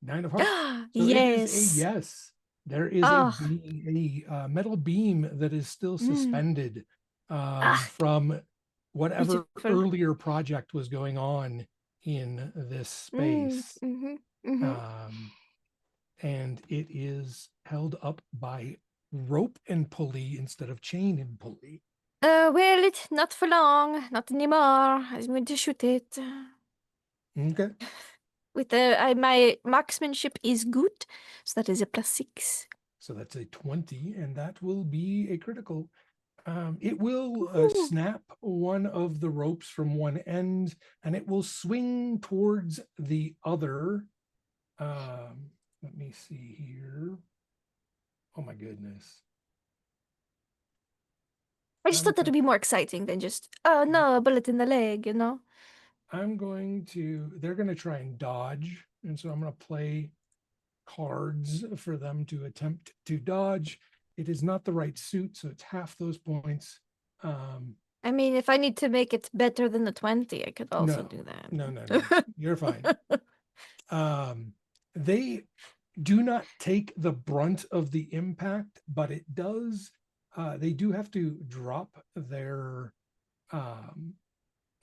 9 of hearts. So yes. It is a yes. There is a metal beam that is still suspended from whatever earlier project was going on in this space. And it is held up by rope and pulley instead of chain and pulley. Well, it's not for long. Not anymore. I'm going to shoot it. Okay. With my marksmanship is good, so that is a +6. So that's a 20, and that will be a critical. It will snap one of the ropes from one end, and it will swing towards the other. Let me see here. Oh my goodness. I just thought that would be more exciting than just, oh no, a bullet in the leg, you know? They're going to try and dodge. And so I'm going to play cards for them to attempt to dodge. It is not the right suit, so it's half those points. I mean, if I need to make it better than the 20, I could also do that. No. You're fine. They do not take the brunt of the impact, but it does. They do have to drop their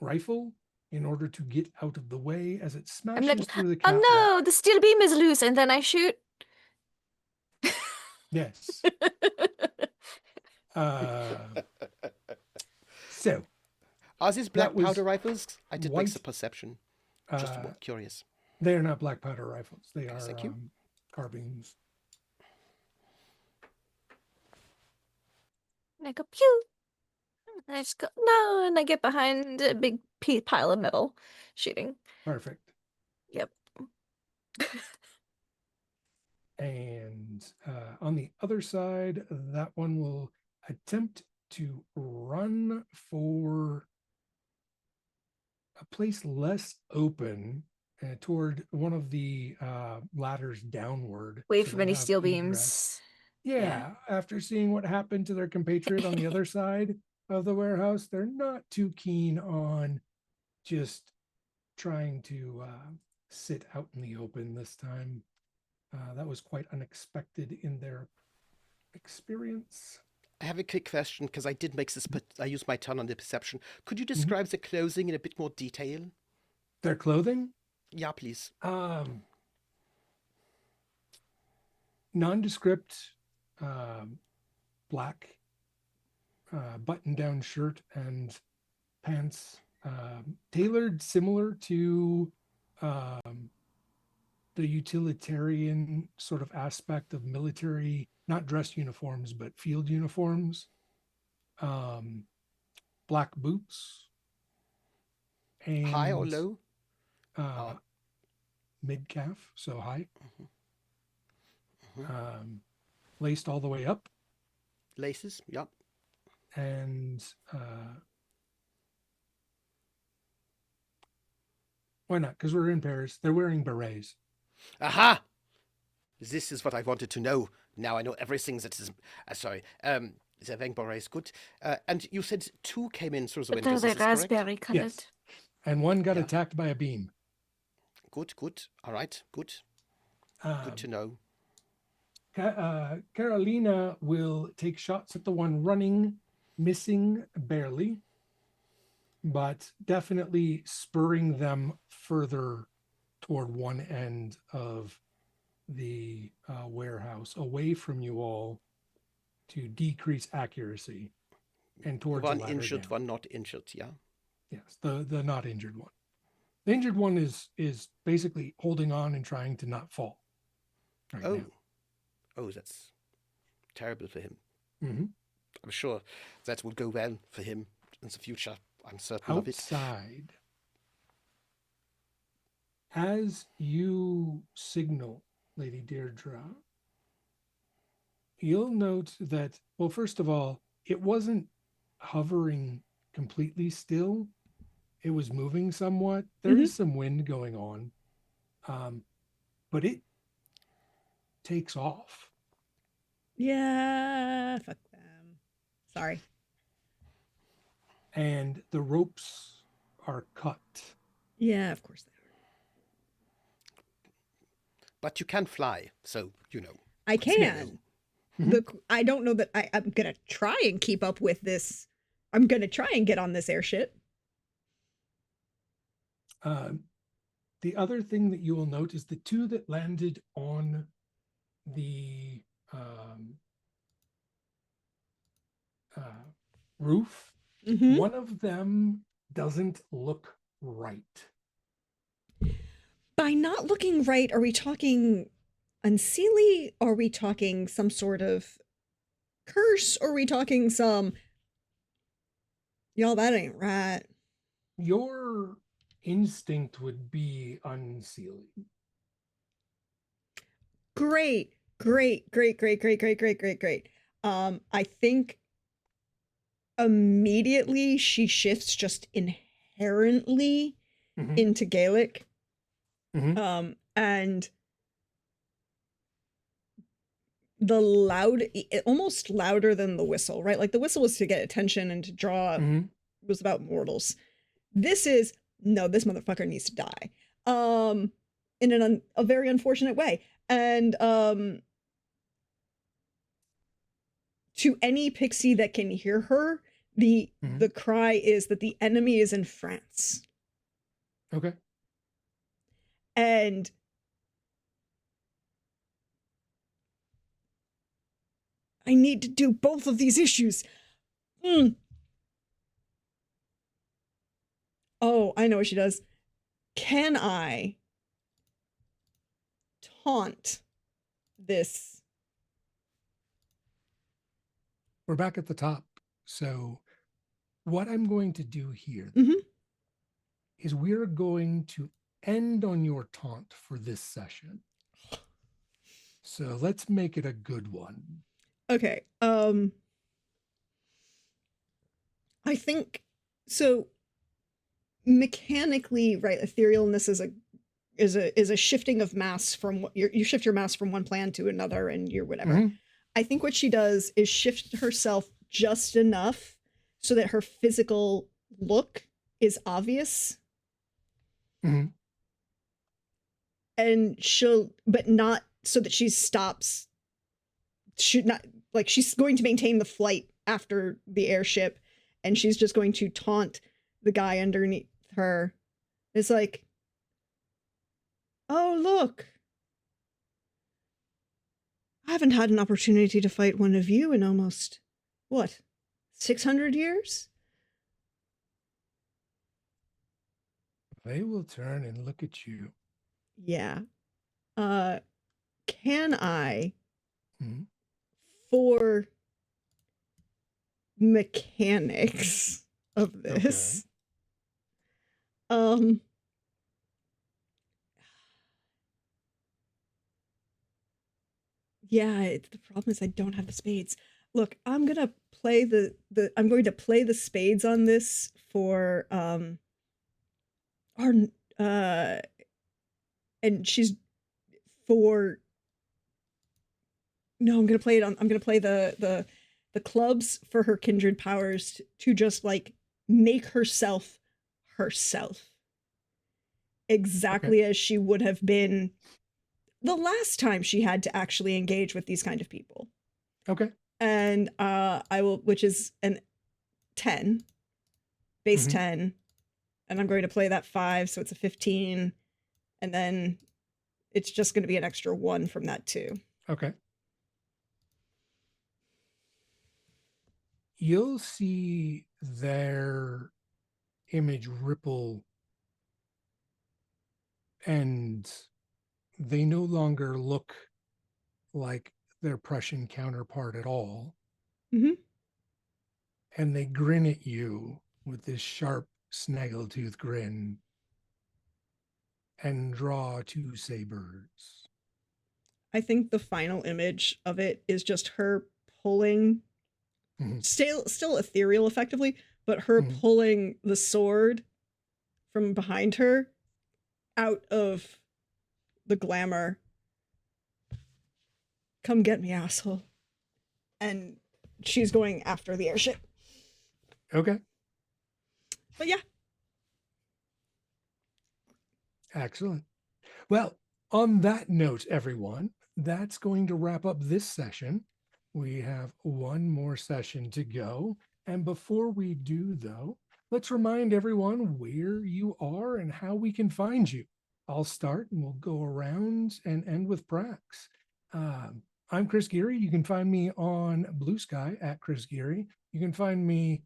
rifle in order to get out of the way as it I'm like, smashes through the oh catwalk. no, the steel beam is loose, and then I shoot. Yes. So Are these that black was powder rifles? I did make white. some perception. Just curious. They are not black powder rifles. They Okay, are thank you. carbines. And I go, pew. And I just go, no, and I get behind a big pile of metal, shooting. Perfect. Yep. And on the other side, that one will attempt to run for a place less open toward one of the ladders downward. Away so from they'll any have steel egress. beams. Yeah, after seeing what happened to their compatriot on the other side of the warehouse, they're not too keen on just trying to sit out in the open this time. That was quite unexpected in their experience. I have a quick question because I did make this, but I used my turn on the perception. Could you describe the clothing in a bit more detail? Their clothing? Yeah, please. Nondescript black button-down shirt and pants, tailored similar to the utilitarian sort of aspect of military, not dress uniforms, but field uniforms. Black boots. And High or low? Mid-calf, so high. Laced all the way up. Laces, yeah. And why not? Because we're in Paris. They're wearing berets. Aha! This is what I wanted to know. Now I know everything that is... sorry. The Vengboray is good. And you said 2 came in through the But they're windows, the is this correct? raspberry colored. Yes. And one got Yeah. attacked by a beam. Good, good. All right, good. Good to know. Carolina will take shots at the one running, missing barely, but definitely spurring them further toward one end of the warehouse, away from you all, to decrease accuracy and towards One the ladder injured, down. one not injured, yeah? Yes, the not injured one. The injured one is basically holding on and trying to not fall right Oh. now. Oh, that's terrible for him. Mm-hmm. I'm sure that will go well for him in the future. I'm certain of it. Outside, as you signal, Lady Deirdre, you'll note that, well, first of all, it wasn't hovering completely still. It was moving somewhat. There is some wind going on, but it takes off. Yeah, fuck them. Sorry. And the ropes are cut. Yeah, of course they are. But you can fly, so, you know. I can. Mm-hmm. I don't know that I'm going to try and keep up with this. I'm going to try and get on this airship. The other thing that you will note is the 2 that landed on the roof. Mm-hmm. One of them doesn't look right. By not looking right, are we talking unseelie? Are we talking some sort of curse? Or are we talking some, y'all, that ain't right? Your instinct would be unsealing. Great. I think immediately she shifts just inherently into Gaelic. And the loud, almost louder than the whistle, right? Like the whistle was to get attention and to draw, was about mortals. This is, no, this motherfucker needs to die. In a very unfortunate way. And to any pixie that can hear her, the cry is that the enemy is in France. Okay. And I need to do both of these issues. Oh, I know what she does. Can I taunt this? We're back at the top. So what I'm going to do here Mhm. is we're going to end on your taunt for this session. So let's make it a good one. Okay. I think so. Mechanically, right? Etherealness is a shifting of mass from what you shift your mass from one plan to another, and you're whatever. Mhm. I think what she does is shift herself just enough so that her physical look is obvious, Mhm. and but not so that she stops. Should not like she's going to maintain the flight after the airship, and she's just going to taunt the guy underneath her. It's like, oh look, I haven't had an opportunity to fight one of you in almost what 600 years. They will turn and look at you. Yeah. Uh, can I, Mhm. for mechanics of this, um, yeah, the problem is I don't have the spades. Look, I'm gonna play I'm going to play the spades on this for our uh and she's for no, I'm gonna play the clubs for her kindred powers to just like make herself herself exactly as she would have been the last time she had to actually engage with these kind of people. Okay. And I will, which is an 10, base Mhm. 10, and I'm going to play that 5, so it's a 15, and then it's just going to be an extra 1 from that too. Okay. You'll see their image ripple, and they no longer look like their Prussian counterpart at all. Mm-hmm. And they grin at you with this sharp, snaggletooth grin and draw 2 sabers. I think the final image of it is just her pulling, Mhm. still ethereal effectively, but her Mhm. pulling the sword from behind her out of the glamour. Come get me, asshole. And she's going after the airship. Okay. But yeah. Excellent. Well, on that note, everyone, that's going to wrap up this session. We have one more session to go. And before we do, though, let's remind everyone where you are and how we can find you. I'll start and we'll go around and end with Prax. I'm Chris Geary. You can find me on Blue Sky at Chris Geary. You can find me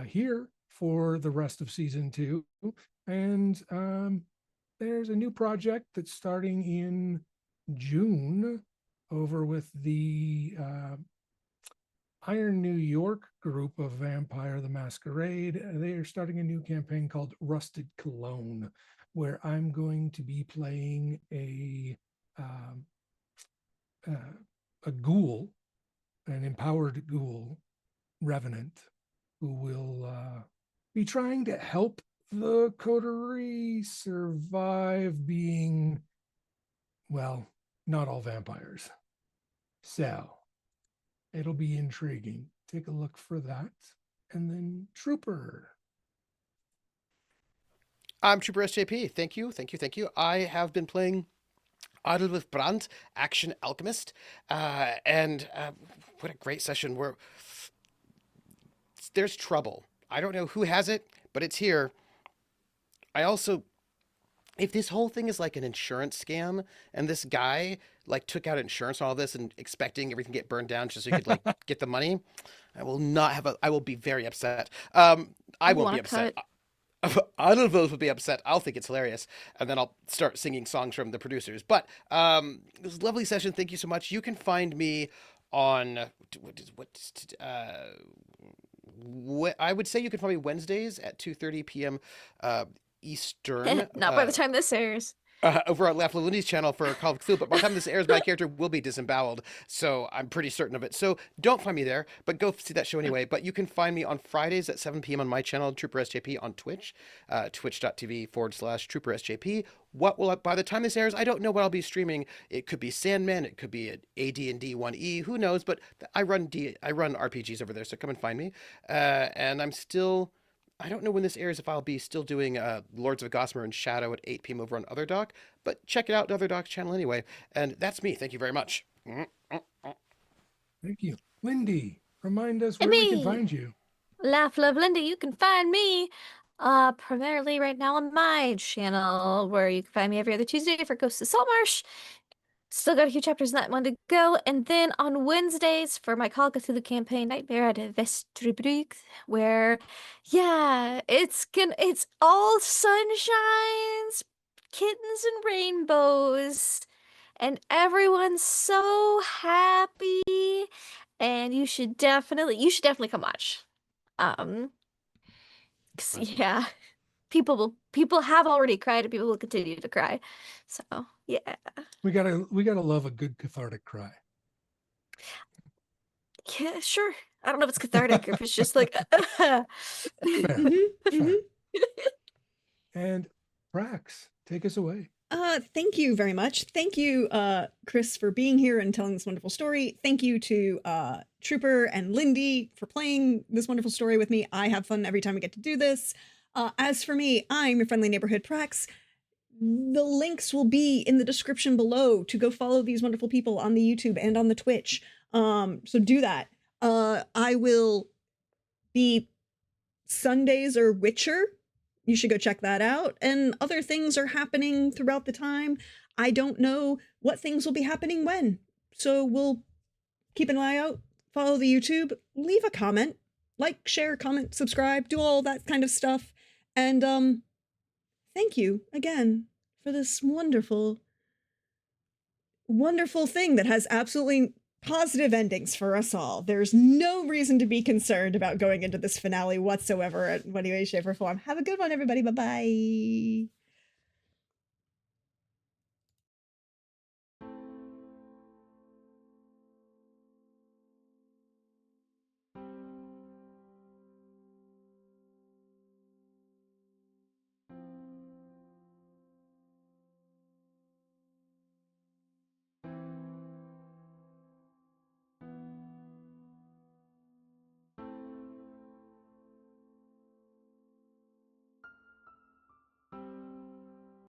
here for the rest of season 2. And there's a new project that's starting in June over with the Iron New York group of Vampire the Masquerade. They are starting a new campaign called Rusted Cologne, where I'm going to be playing um, a ghoul, an empowered ghoul, revenant, who will be trying to help the coterie survive being, well, not all vampires. So it'll be intriguing. Take a look for that. And then Trooper. I'm Trooper SJP. Thank you. I have been playing Adelwulf Brandt, Action Alchemist. And what a great session. There's trouble. I don't know who has it, but it's here. I also, if this whole thing is like an insurance scam and this guy like took out insurance and all this and expecting everything to get burned down just so he could like get the money, I will be very upset. I won't be wanna cut upset. I don't know if those would be upset. I'll think it's hilarious, and then I'll start singing songs from the producers. But it was a lovely session. Thank you so much. You can find me on I would say you can find me Wednesdays at 2:30 p.m. Eastern. Not by the time this airs. Over at Laugh Lindy's channel for Call of Cthulhu, but by the time this airs, my character will be disemboweled, so I'm pretty certain of it. So don't find me there, but go see that show anyway. But you can find me on Fridays at 7 p.m. on my channel, Trooper SJP, on Twitch, twitch.tv/Trooper SJP. By the time this airs, I don't know what I'll be streaming. It could be Sandman, it could be an AD&D 1E, who knows? But I run RPGs over there, so come and find me. And I don't know when this airs if I'll be still doing Lords of Gossamer and Shadow at 8 p.m. over on Otherdoc, but check it out, Otherdoc channel anyway. And that's me. Thank you very much. Thank you. Lindy, remind us And where we can me. find you. Laugh Love Lindy, you can find me primarily right now on my channel, where you can find me every other Tuesday for Ghosts of Saltmarsh. Still got a few chapters in that one to go. And then on Wednesdays for my Call of Cthulhu campaign, Nightmare at Vesterbrug, where, yeah, it's all sunshines, kittens, and rainbows. And everyone's so happy. And you should definitely come watch. 'Cause, yeah, people have already cried and people will continue to cry. So, yeah. We gotta love a good cathartic cry. Yeah, sure. I don't know if it's cathartic or if it's just like Fair. Mhm, Fair. mhm. And Prax, take us away. Thank you very much. Thank you, Chris, for being here and telling this wonderful story. Thank you to Trooper and Lindy for playing this wonderful story with me. I have fun every time we get to do this. As for me, I'm your friendly neighborhood Prax. The links will be in the description below to go follow these wonderful people on the YouTube and on the Twitch. So do that. I will be Sundays or Witcher. You should go check that out. And other things are happening throughout the time. I don't know what things will be happening when. So we'll keep an eye out, follow the YouTube, leave a comment, like, share, comment, subscribe, do all that kind of stuff. And thank you again for this wonderful, wonderful thing that has absolutely positive endings for us all. There's no reason to be concerned about going into this finale whatsoever in any way, shape, or form. Have a good one, everybody. Bye-bye.